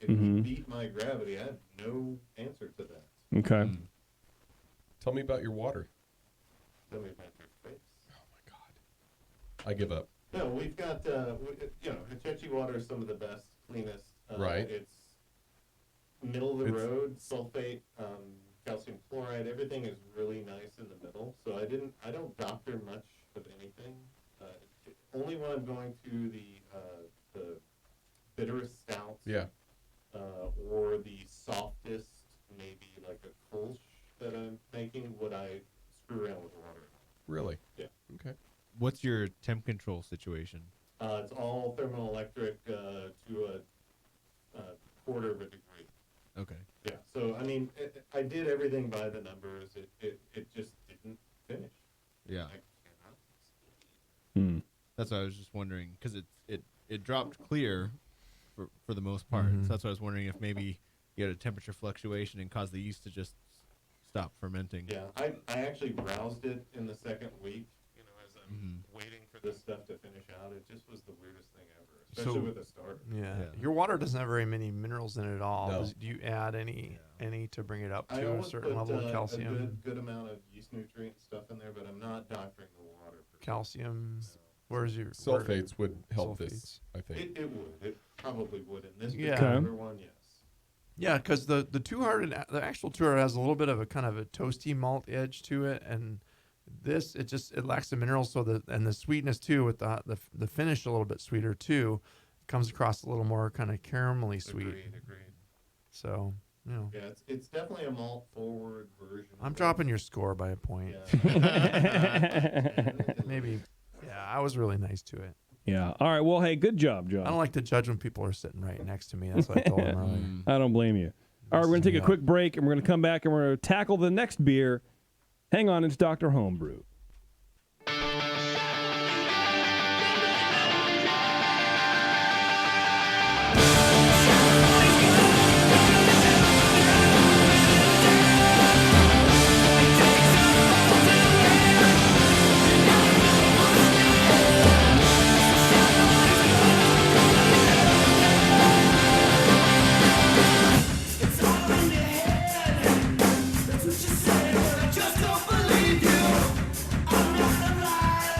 F: It
C: Mhm.
F: beat my gravity. I had no answer to that.
C: Okay.
A: Tell me about your water.
F: Tell me about your face.
A: I give up.
F: No, we've got Hichechi water is some of the best, cleanest.
A: Right.
F: It's middle of the
A: It's-
F: road, sulfate, calcium chloride. Everything is really nice in the middle. So I don't doctor much of anything. Only when I'm going to the bitterest stouts.
A: Yeah.
F: Or the softest, maybe like a Kolsch that I'm making, would I screw around with water?
A: Really?
F: Yeah.
A: Okay.
E: What's your temp control situation?
F: It's all thermoelectric to a quarter of a degree.
E: Okay.
F: Yeah. So I mean, I did everything by the numbers. It just didn't finish.
E: Yeah.
F: I cannot.
C: Hmm.
E: That's what I was just wondering because it dropped clear for the most part.
D: Mhm.
E: So that's what I was wondering if maybe you had a temperature fluctuation and caused the yeast to just stop fermenting.
F: Yeah. I actually browsed it in the second week. As I'm
E: Mhm.
F: waiting for this stuff to finish out. It just was the weirdest thing ever, especially
D: So-
F: with a starter.
D: Yeah.
E: Yeah.
D: Your water doesn't have very many minerals in it at all.
A: No.
D: Do you add any to bring it up
F: I
D: to a
F: always
D: certain
F: put
D: level of
F: a
D: calcium?
F: good amount of yeast nutrient stuff in there, but I'm not doctoring the water.
D: Calcium. Where's your
A: Sulfates would help this,
D: Sulfates.
A: I think.
F: It would. It probably would. In this
D: Yeah.
F: particular one, yes.
D: Yeah, because the the actual two hearted has a little bit of a kind of a toasty malt edge to it, and this it lacks the minerals, so the sweetness too with the finish a little bit sweeter too, comes across a little more kind of caramelly sweet.
F: Agreed.
D: So
F: Yeah, it's definitely a malt forward version.
D: I'm
F: of
D: dropping
F: it.
D: your score by a point.
F: Yeah.
D: Maybe. Yeah, I was really nice to it.
C: Yeah. All right. Well, hey, good job, John.
D: I don't like to judge when people are sitting right next to me. That's what I told him earlier.
C: I don't blame you. All right, we're going to take a quick break, and we're going to come back, and we're going to tackle the next beer. Hang on, it's Dr. Homebrew.
G: Just don't believe you. I'm not alive.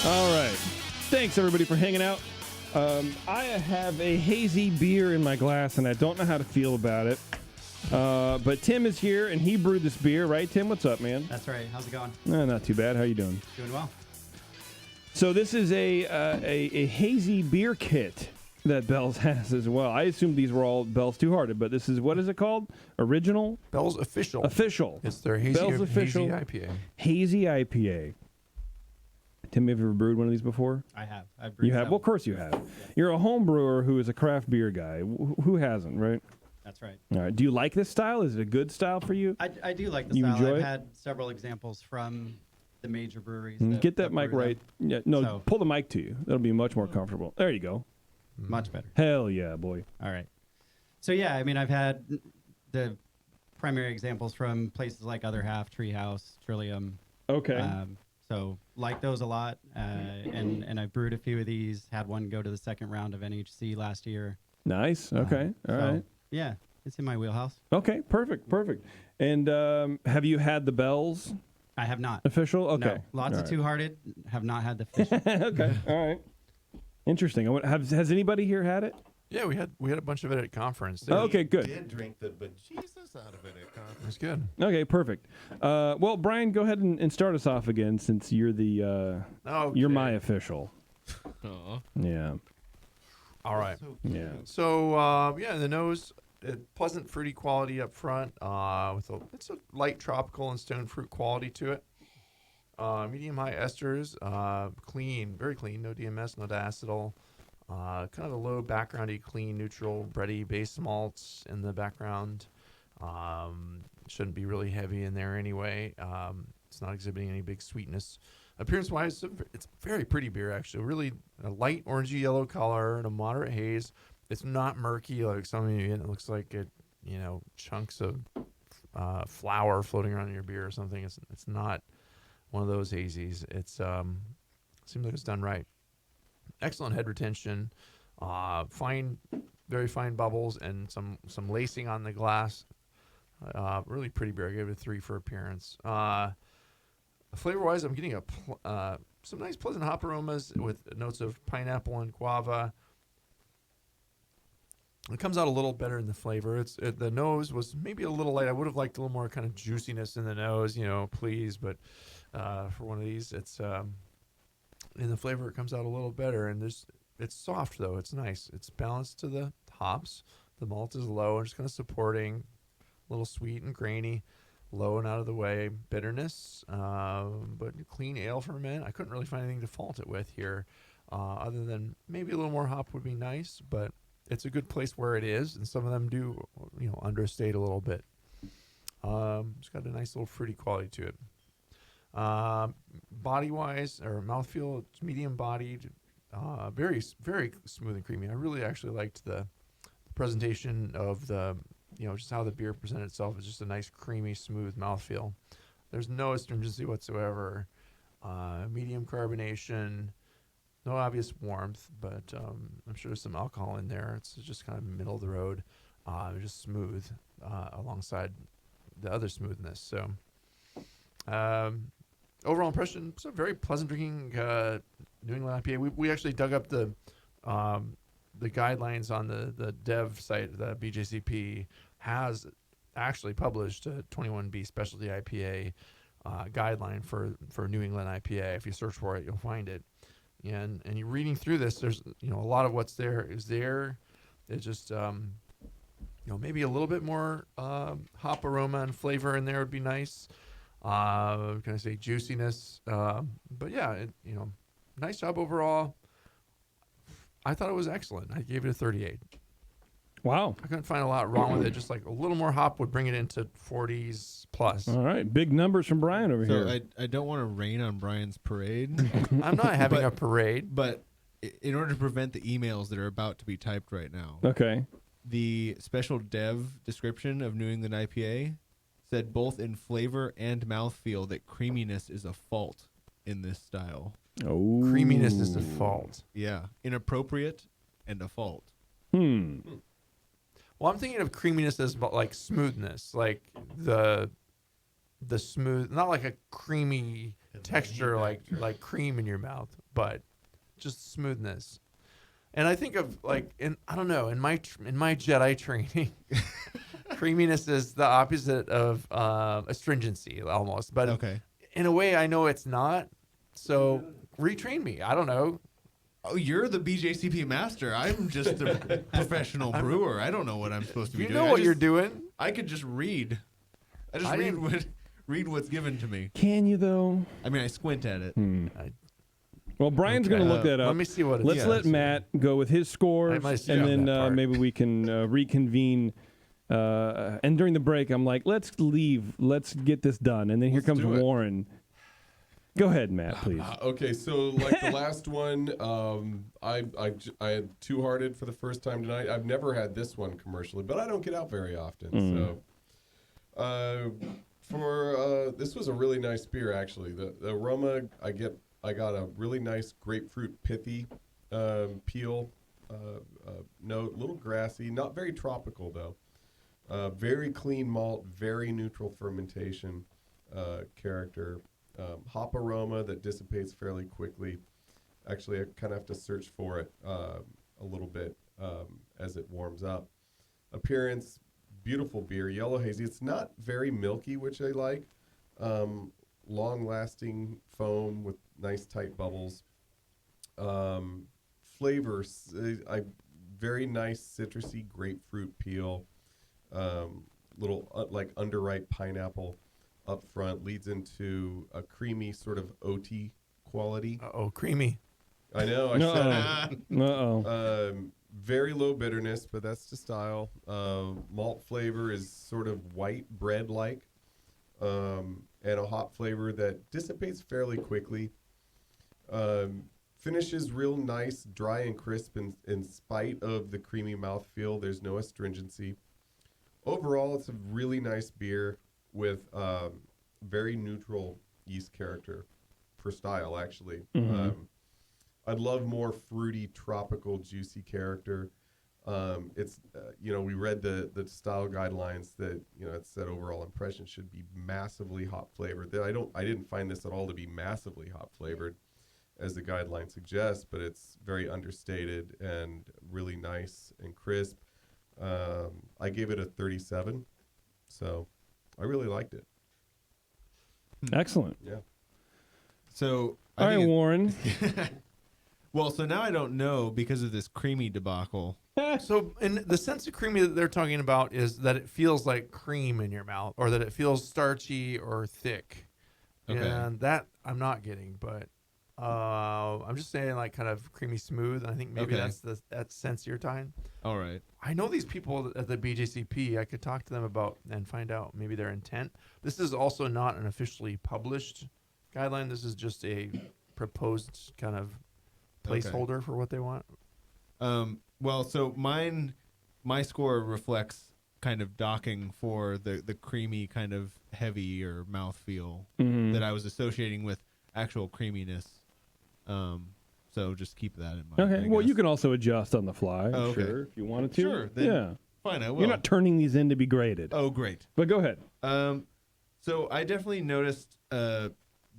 C: All right. Thanks, everybody, for hanging out. I have a hazy beer in my glass, and I don't know how to feel about it. But Tim is here, and he brewed this beer, right, Tim? What's up, man?
G: That's right. How's it going?
C: Not too bad. How you doing?
G: Doing well.
C: So this is a hazy beer kit that Bell's has as well. I assumed these were all Bell's Two Hearted, but this is, what is it called? Original?
D: Bell's Official.
C: Official.
D: It's their Hazy,
C: Bell's Official
D: Hazy IPA.
C: Hazy IPA. Tim, have you ever brewed one of these before?
G: I have.
C: You have? Well, of course you have. You're a home brewer who is a craft beer guy. Who hasn't, right?
G: That's right.
C: All right. Do you like this style? Is it a good style for you?
G: I do like the
C: You
G: style.
C: enjoy
G: I've
C: it?
G: had several examples from the major breweries.
C: Get that mic
G: brew
C: right.
G: them.
C: Yeah, no,
G: So-
C: pull the mic to you. That'll be much more comfortable. There you go.
G: Much better.
C: Hell yeah, boy.
G: All right. So yeah, I mean, I've had the primary examples from places like Other Half, Treehouse, Trillium.
C: Okay.
G: So like those a lot, and I brewed a few of these. Had one go to the second round of NHC last year.
C: Nice. Okay. All
G: So,
C: right.
G: Yeah, it's in my wheelhouse.
C: Okay. Perfect. Perfect. And have you had the Bell's
G: I have not.
C: official? Okay.
G: No, lots
C: All
G: of Two-Hearted. Have not had the fish.
C: Okay. All right. Interesting. Has anybody here had it?
D: Yeah, we had a bunch of it at conference.
C: Okay, good.
F: Did drink the bejesus out of it at conference.
D: It's good.
C: Okay, perfect. Well, Brian, go ahead and start us off again, since you're the you're my official. Yeah.
D: All right.
C: Yeah.
D: So the nose, pleasant fruity quality up front. It's a light tropical and stone fruit quality to it. Medium high esters, clean, very clean. No DMS, no diacetyl. Kind of a low backgroundy, clean, neutral, bready base malts in the background. Shouldn't be really heavy in there anyway. It's not exhibiting any big sweetness. Appearance-wise, it's a very pretty beer, actually. Really a light orangey yellow color and a moderate haze. It's not murky like some of you. It looks like chunks of flour floating around in your beer or something. It's not one of those hazies. It's seems like it's done right. Excellent head retention, fine, very fine bubbles, and some lacing on the glass. Really pretty beer. I gave it a 3 for appearance. Flavor-wise, I'm getting some nice pleasant hop aromas with notes of pineapple and guava. It comes out a little better in the flavor. The nose was maybe a little light. I would have liked a little more kind of juiciness in the nose, please. But for one of these, it's in the flavor it comes out a little better. And it's soft though. It's nice. It's balanced to the hops. The malt is low and just kind of supporting a little sweet and grainy, low and out of the way. Bitterness, but clean ale ferment. I couldn't really find anything to fault it with here, other than maybe a little more hop would be nice, but it's a good place where it is, and some of them do, understate a little bit. It's got a nice little fruity quality to it. Body-wise, or mouthfeel, it's medium-bodied, very, very smooth and creamy. I really actually liked the presentation of the, just how the beer presented itself. It's just a nice, creamy, smooth mouthfeel. There's no astringency whatsoever. Medium carbonation. No obvious warmth, but I'm sure there's some alcohol in there. It's just kind of middle of the road, just smooth alongside the other smoothness. So, overall impression, it's a very pleasant drinking New England IPA. We actually dug up the guidelines on the dev site. The BJCP has actually published a 21B specialty IPA guideline for New England IPA. If you search for it, you'll find it. And you're reading through this, there's a lot of what's there is there. It's just maybe a little bit more hop aroma and flavor in there would be nice. Can I say juiciness? But yeah, nice job overall. I thought it was excellent. I gave it a 38.
C: Wow.
D: I couldn't find a lot wrong with it. Just like a little more hop would bring it into 40s plus.
C: All right. Big numbers from Brian over
E: So
C: here.
E: I don't want to rain on Brian's parade,
D: I'm not having a parade.
E: but in order to prevent the emails that are about to be typed right now,
C: Okay.
E: the special dev description of New England IPA said both in flavor and mouthfeel that creaminess is a fault in this style.
C: Oh.
D: Creaminess is the fault.
E: Yeah, inappropriate and a fault.
D: Well, I'm thinking of creaminess as like smoothness, like the smooth, not like a creamy texture like cream in your mouth, but just smoothness. And I think of like I don't know, in my Jedi training, creaminess is the opposite of astringency almost. But
E: Okay.
D: in a way, I know it's not. So retrain me. I don't know.
E: Oh, you're the BJCP master. I'm just a professional brewer. I don't know what I'm supposed to be
D: You
E: doing.
D: know what you're doing.
E: I could just read. I just
D: I
E: read what's given to me.
C: Can you though?
E: I mean, I squint at it.
C: Well, Brian's going to look that up.
D: Let me see what it
C: Let's
D: is.
C: let Matt go with his scores,
D: I might see
C: and
D: on
C: then
D: that part.
C: maybe we can reconvene. And during the break, I'm like, let's leave. Let's get this done. And then here
A: Let's
C: comes
A: do it.
C: Warren. Go ahead, Matt, please.
A: Okay, so like the last one, I had Two Hearted for the first time tonight. I've never had this one commercially, but I don't get out very often. So, this was a really nice beer actually. The aroma I got a really nice grapefruit pithy peel note, a little grassy, not very tropical though. Very clean malt, very neutral fermentation character. Hop aroma that dissipates fairly quickly. Actually, I kind of have to search for it a little bit as it warms up. Appearance, beautiful beer, yellow hazy. It's not very milky, which I like. Long-lasting foam with nice tight bubbles. Flavors, very nice citrusy grapefruit peel. Little like underripe pineapple up front, leads into a creamy sort of oaty quality.
D: Creamy.
A: I know. I said
C: Uh-oh.
A: very low bitterness, but that's the style. Malt flavor is sort of white bread-like, and a hop flavor that dissipates fairly quickly. Finishes real nice, dry and crisp in spite of the creamy mouthfeel. There's no astringency. Overall, it's a really nice beer with very neutral yeast character for style, actually. I'd love more fruity, tropical, juicy character. It's we read the style guidelines that it said overall impression should be massively hop flavored. I didn't find this at all to be massively hop flavored, as the guideline suggests, but it's very understated and really nice and crisp. I gave it a 37, so I really liked it.
C: Excellent.
A: Yeah.
E: So,
C: All right, Warren.
E: well, so now I don't know because of this creamy debacle.
D: So, in the sense of creamy that they're talking about is that it feels like cream in your mouth, or that it feels starchy or thick.
E: Okay.
D: And that I'm not getting, but I'm just saying like kind of creamy smooth. I think maybe
E: Okay.
D: that's that sense you're talking.
E: All right.
D: I know these people at the BJCP. I could talk to them about and find out maybe their intent. This is also not an officially published guideline. This is just a proposed kind of placeholder for what they want.
E: Well, so my score reflects kind of docking for the creamy kind of heavy or mouthfeel that I was associating with actual creaminess. So just keep that in mind.
C: Okay.
E: I
C: Well,
E: guess.
C: you can also adjust on the fly,
E: Oh, okay.
C: sure, if you wanted to.
E: Sure, then
C: Yeah.
E: Fine, I will.
C: You're not turning these in to be graded.
E: Oh, great.
C: But go ahead.
E: So I definitely noticed the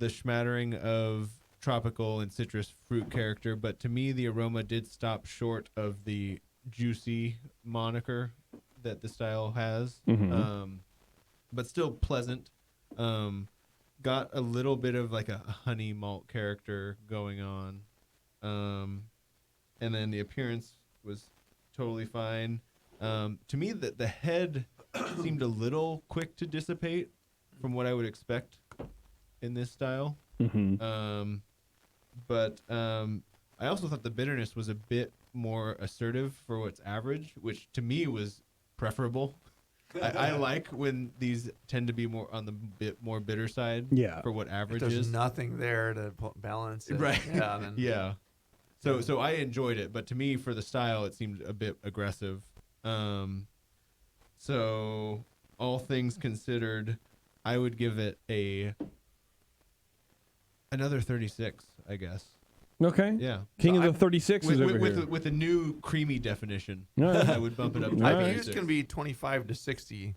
E: smattering of tropical and citrus fruit character, but to me the aroma did stop short of the juicy moniker that the style has. But still pleasant. Got a little bit of like a honey malt character going on. And then the appearance was totally fine. To me, the head seemed a little quick to dissipate from what I would expect in this style. But I also thought the bitterness was a bit more assertive for what's average, which to me was preferable. I like when these tend to be more on the bit more bitter side.
C: Yeah.
E: For what average
D: There's
E: is.
D: nothing there to balance it.
E: Right.
D: Yeah. Then,
E: Yeah. So I enjoyed it, but to me, for the style, it seemed a bit aggressive. So all things considered, I would give it another 36, I guess.
C: Okay.
E: Yeah.
C: King
E: So
C: of the 36s over here.
E: with a new creamy definition,
C: All right.
E: I would bump it up to
C: All
D: I
C: right.
D: think it's
E: 36.
D: going to be 25 to 60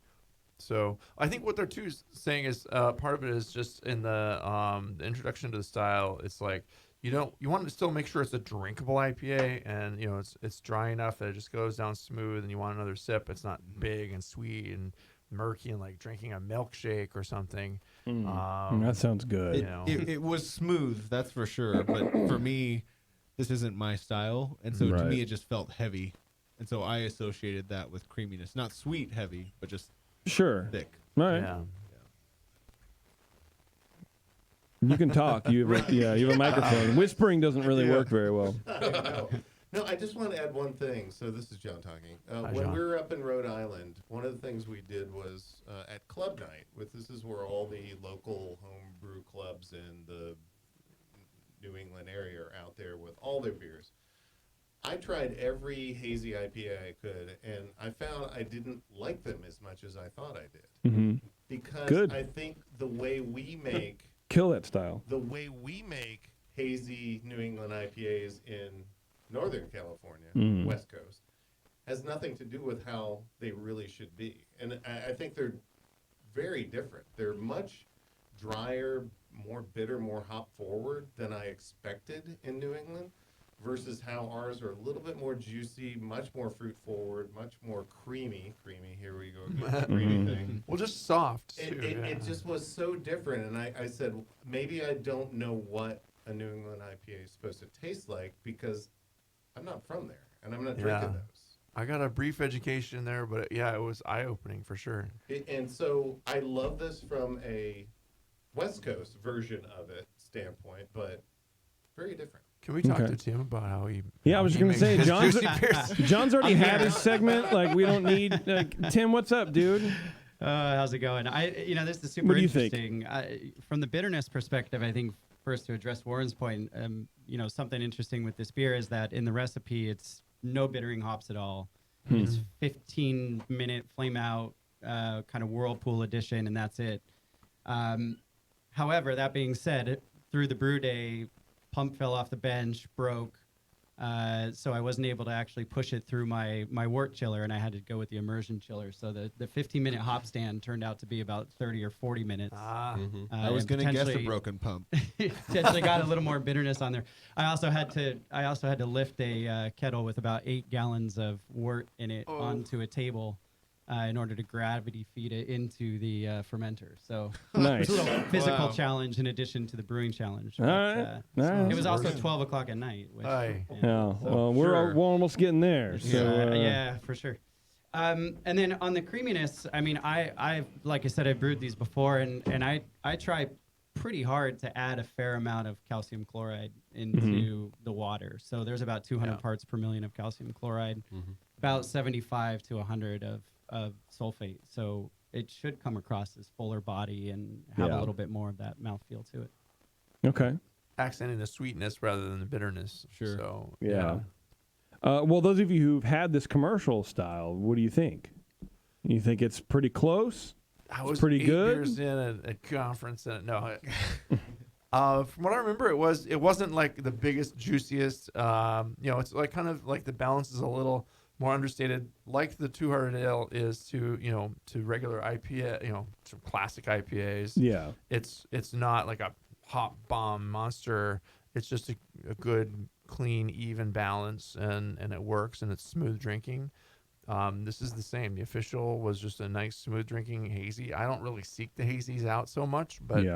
D: So I think what they're too saying is part of it is just in the introduction to the style. It's like you want to still make sure it's a drinkable IPA, and it's dry enough that it just goes down smooth, and you want another sip. It's not big and sweet and murky and like drinking a milkshake or something.
C: That sounds good.
E: It was smooth, that's for sure. But for me, this isn't my style, and so to me it just felt heavy, and so I associated that with creaminess. Not sweet heavy, but just thick.
C: All right.
D: Yeah.
C: You can talk. You have a microphone. Whispering doesn't really work very well.
F: No, I just want to add one thing. So this is John talking. When
D: John.
F: we were up in Rhode Island, one of the things we did was at club night. This is where all the local homebrew clubs in the New England area are out there with all their beers. I tried every hazy IPA I could, and I found I didn't like them as much as I thought I did.
C: Mm-hmm.
F: Because I think the way we make
C: Kill that style.
F: hazy New England IPAs in Northern California, West Coast, has nothing to do with how they really should be. And I think they're very different. They're much drier, more bitter, more hop forward than I expected in New England, versus how ours are a little bit more juicy, much more fruit forward, much more creamy. Here we go again, creamy thing.
D: Well, just soft.
F: It just was so different, and I said, maybe I don't know what a New England IPA is supposed to taste like because I'm not from there, and I'm not drinking those.
D: I got a brief education there, but it was eye-opening for sure.
F: And so I love this from a West Coast version of it standpoint, but very different.
D: Can we talk to Tim about how he?
C: Yeah, I was just going to say, John's already had his segment. Like, we don't need Tim. What's up, dude?
G: How's it going? This is super
C: What do you
G: interesting. From the bitterness perspective, I think first to address Warren's point, something interesting with this beer is that in the recipe, it's no bittering hops at all. It's 15-minute flame out kind of whirlpool edition, and that's it. However, that being said, through the brew day, pump fell off the bench, broke, so I wasn't able to actually push it through my wort chiller, and I had to go with the immersion chiller. So the 15-minute hop stand turned out to be about 30 or 40 minutes.
E: I was going to guess a broken pump.
G: Potentially got a little more bitterness on there. I also had to lift a kettle with about 8 gallons of wort in it onto a table. In order to gravity feed it into the fermenter. So
C: Nice.
G: it's a little physical challenge in addition to the brewing challenge. But,
C: Nice.
G: it was also 12 o'clock at night. Which,
C: Well, we're almost getting there. So,
G: yeah, for sure. And then on the creaminess, I mean, I like I said, I brewed these before, and I try pretty hard to add a fair amount of calcium chloride into the water. So there's about 200 parts per million of calcium chloride, about 75 to 100 of sulfate. So it should come across as fuller body and have a little bit more of that mouthfeel to it.
C: Okay.
D: Accenting the sweetness rather than the bitterness.
E: Sure.
D: So,
C: Yeah. Well, those of you who've had this commercial style, what do you think? You think it's pretty close?
D: I was
C: pretty
D: 8
C: good?
D: years in a conference, and from what I remember, it wasn't like the biggest, juiciest. It's like kind of like the balance is a little more understated, like the 200 ale is to regular IPA, to classic IPAs.
C: Yeah.
D: It's not like a hop bomb monster. It's just a good, clean, even balance, and it works, and it's smooth drinking. This is the same. The official was just a nice, smooth drinking hazy. I don't really seek the hazies out so much, but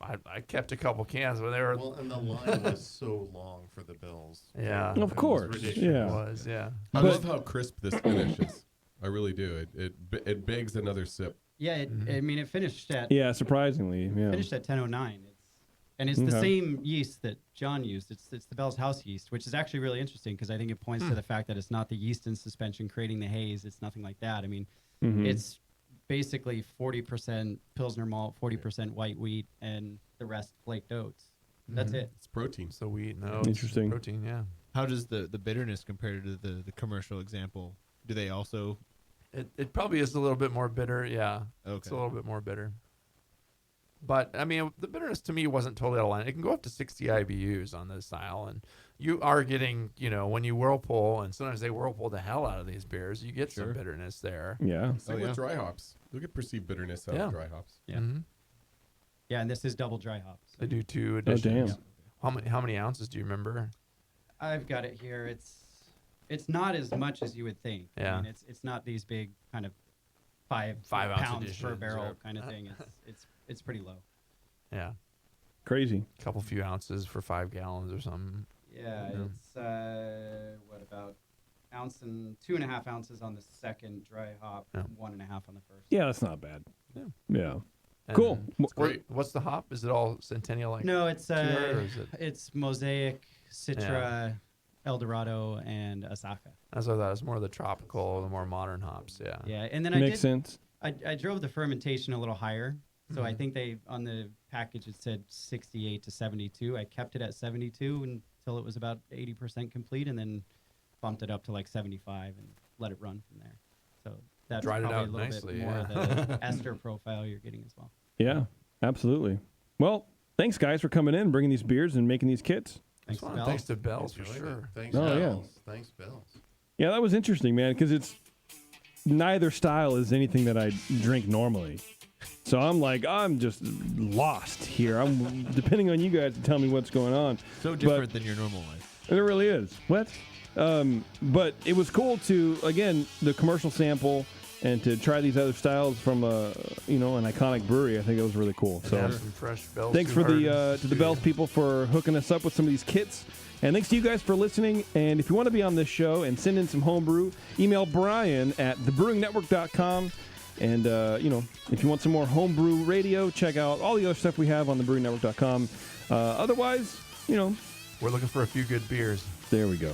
D: I kept a couple cans, but they were.
F: Well, and the line was so long for the bills.
D: Yeah.
C: Of course.
D: It was,
A: I love how crisp this finishes. I really do. It begs another sip.
G: Yeah, it finished at
C: surprisingly. Yeah.
G: finished at 10:09. It's the same yeast that John used. It's the Bell's House yeast, which is actually really interesting because I think it points to the fact that it's not the yeast in suspension creating the haze. It's nothing like that. I mean, it's basically 40% Pilsner malt, 40% white wheat, and the rest flaked oats. That's it.
A: It's protein.
D: So wheat, no.
C: Interesting.
D: Protein, yeah.
E: How does the bitterness compare to the commercial example? Do they also?
D: It probably is a little bit more bitter, yeah.
E: Okay.
D: It's a little bit more bitter. But I mean, the bitterness to me wasn't totally out of line. It can go up to 60 IBUs on this style, and you are getting, when you whirlpool, and sometimes they whirlpool the hell out of these beers, you get some bitterness there.
C: Yeah.
A: Same with dry hops. You get perceived bitterness out of dry hops.
G: Yeah.
D: Mm-hmm.
G: Yeah, and this is double dry hops.
D: They do 2
C: Oh,
D: additions.
C: damn.
D: How many ounces do you remember?
G: I've got it here. It's not as much as you would think.
D: Yeah.
G: I mean, it's not these big kind of 5
D: 5-ounce
G: pounds per
D: editions
G: barrel
D: or-
G: kind of thing. It's pretty low.
D: Yeah,
C: Crazy.
D: a few ounces for 5 gallons or something.
G: Yeah,
D: Yeah.
G: it's what about ounce and 2.5 ounces on the second dry hop,
D: Yeah.
G: 1.5 on the first.
C: Yeah, that's not bad.
D: Yeah.
C: Yeah.
D: And
C: Cool.
D: What's the hop? Is it all Centennial like?
G: No, it's
D: Or is it?
G: it's Mosaic, Citra, Eldorado, and Asaka.
D: That's what I thought. It's more of the tropical, the more modern hops. Yeah.
G: Yeah, and then
C: Makes sense.
G: I drove the fermentation a little higher, so I
D: Mhm.
G: think they on the package it said 68 to 72. I kept it at 72 until it was about 80% complete, and then bumped it up to like 75 and let it run from there. So that's
D: Dried it
G: probably
D: out
G: a little
D: nicely,
G: bit more
D: yeah.
G: of the ester profile you're getting as well.
C: Yeah, absolutely. Well, thanks, guys, for coming in, bringing these beers, and making these kits.
G: Thanks,
D: Fun.
G: Bell.
D: Thanks to Bells for
F: Enjoyed it.
D: sure.
F: Thanks,
C: Oh, yeah.
F: Bells. Thanks, Bells.
C: Yeah, that was interesting, man, because it's neither style is anything that I drink normally. So I'm just lost here. I'm depending on you guys to tell me what's going on.
E: So different than your normal life.
C: It really is. What? But it was cool to, again, the commercial sample and to try these other styles from an iconic brewery. I think it was really cool. So
D: Have some fresh Bells.
C: thanks for to the Bells people for hooking us up with some of these kits. And thanks to you guys for listening. And if you want to be on this show and send in some homebrew, email Brian at thebrewingnetwork.com. And, if you want some more homebrew radio, check out all the other stuff we have on thebrewingnetwork.com. Otherwise,
D: We're looking for a few good beers.
C: there we go.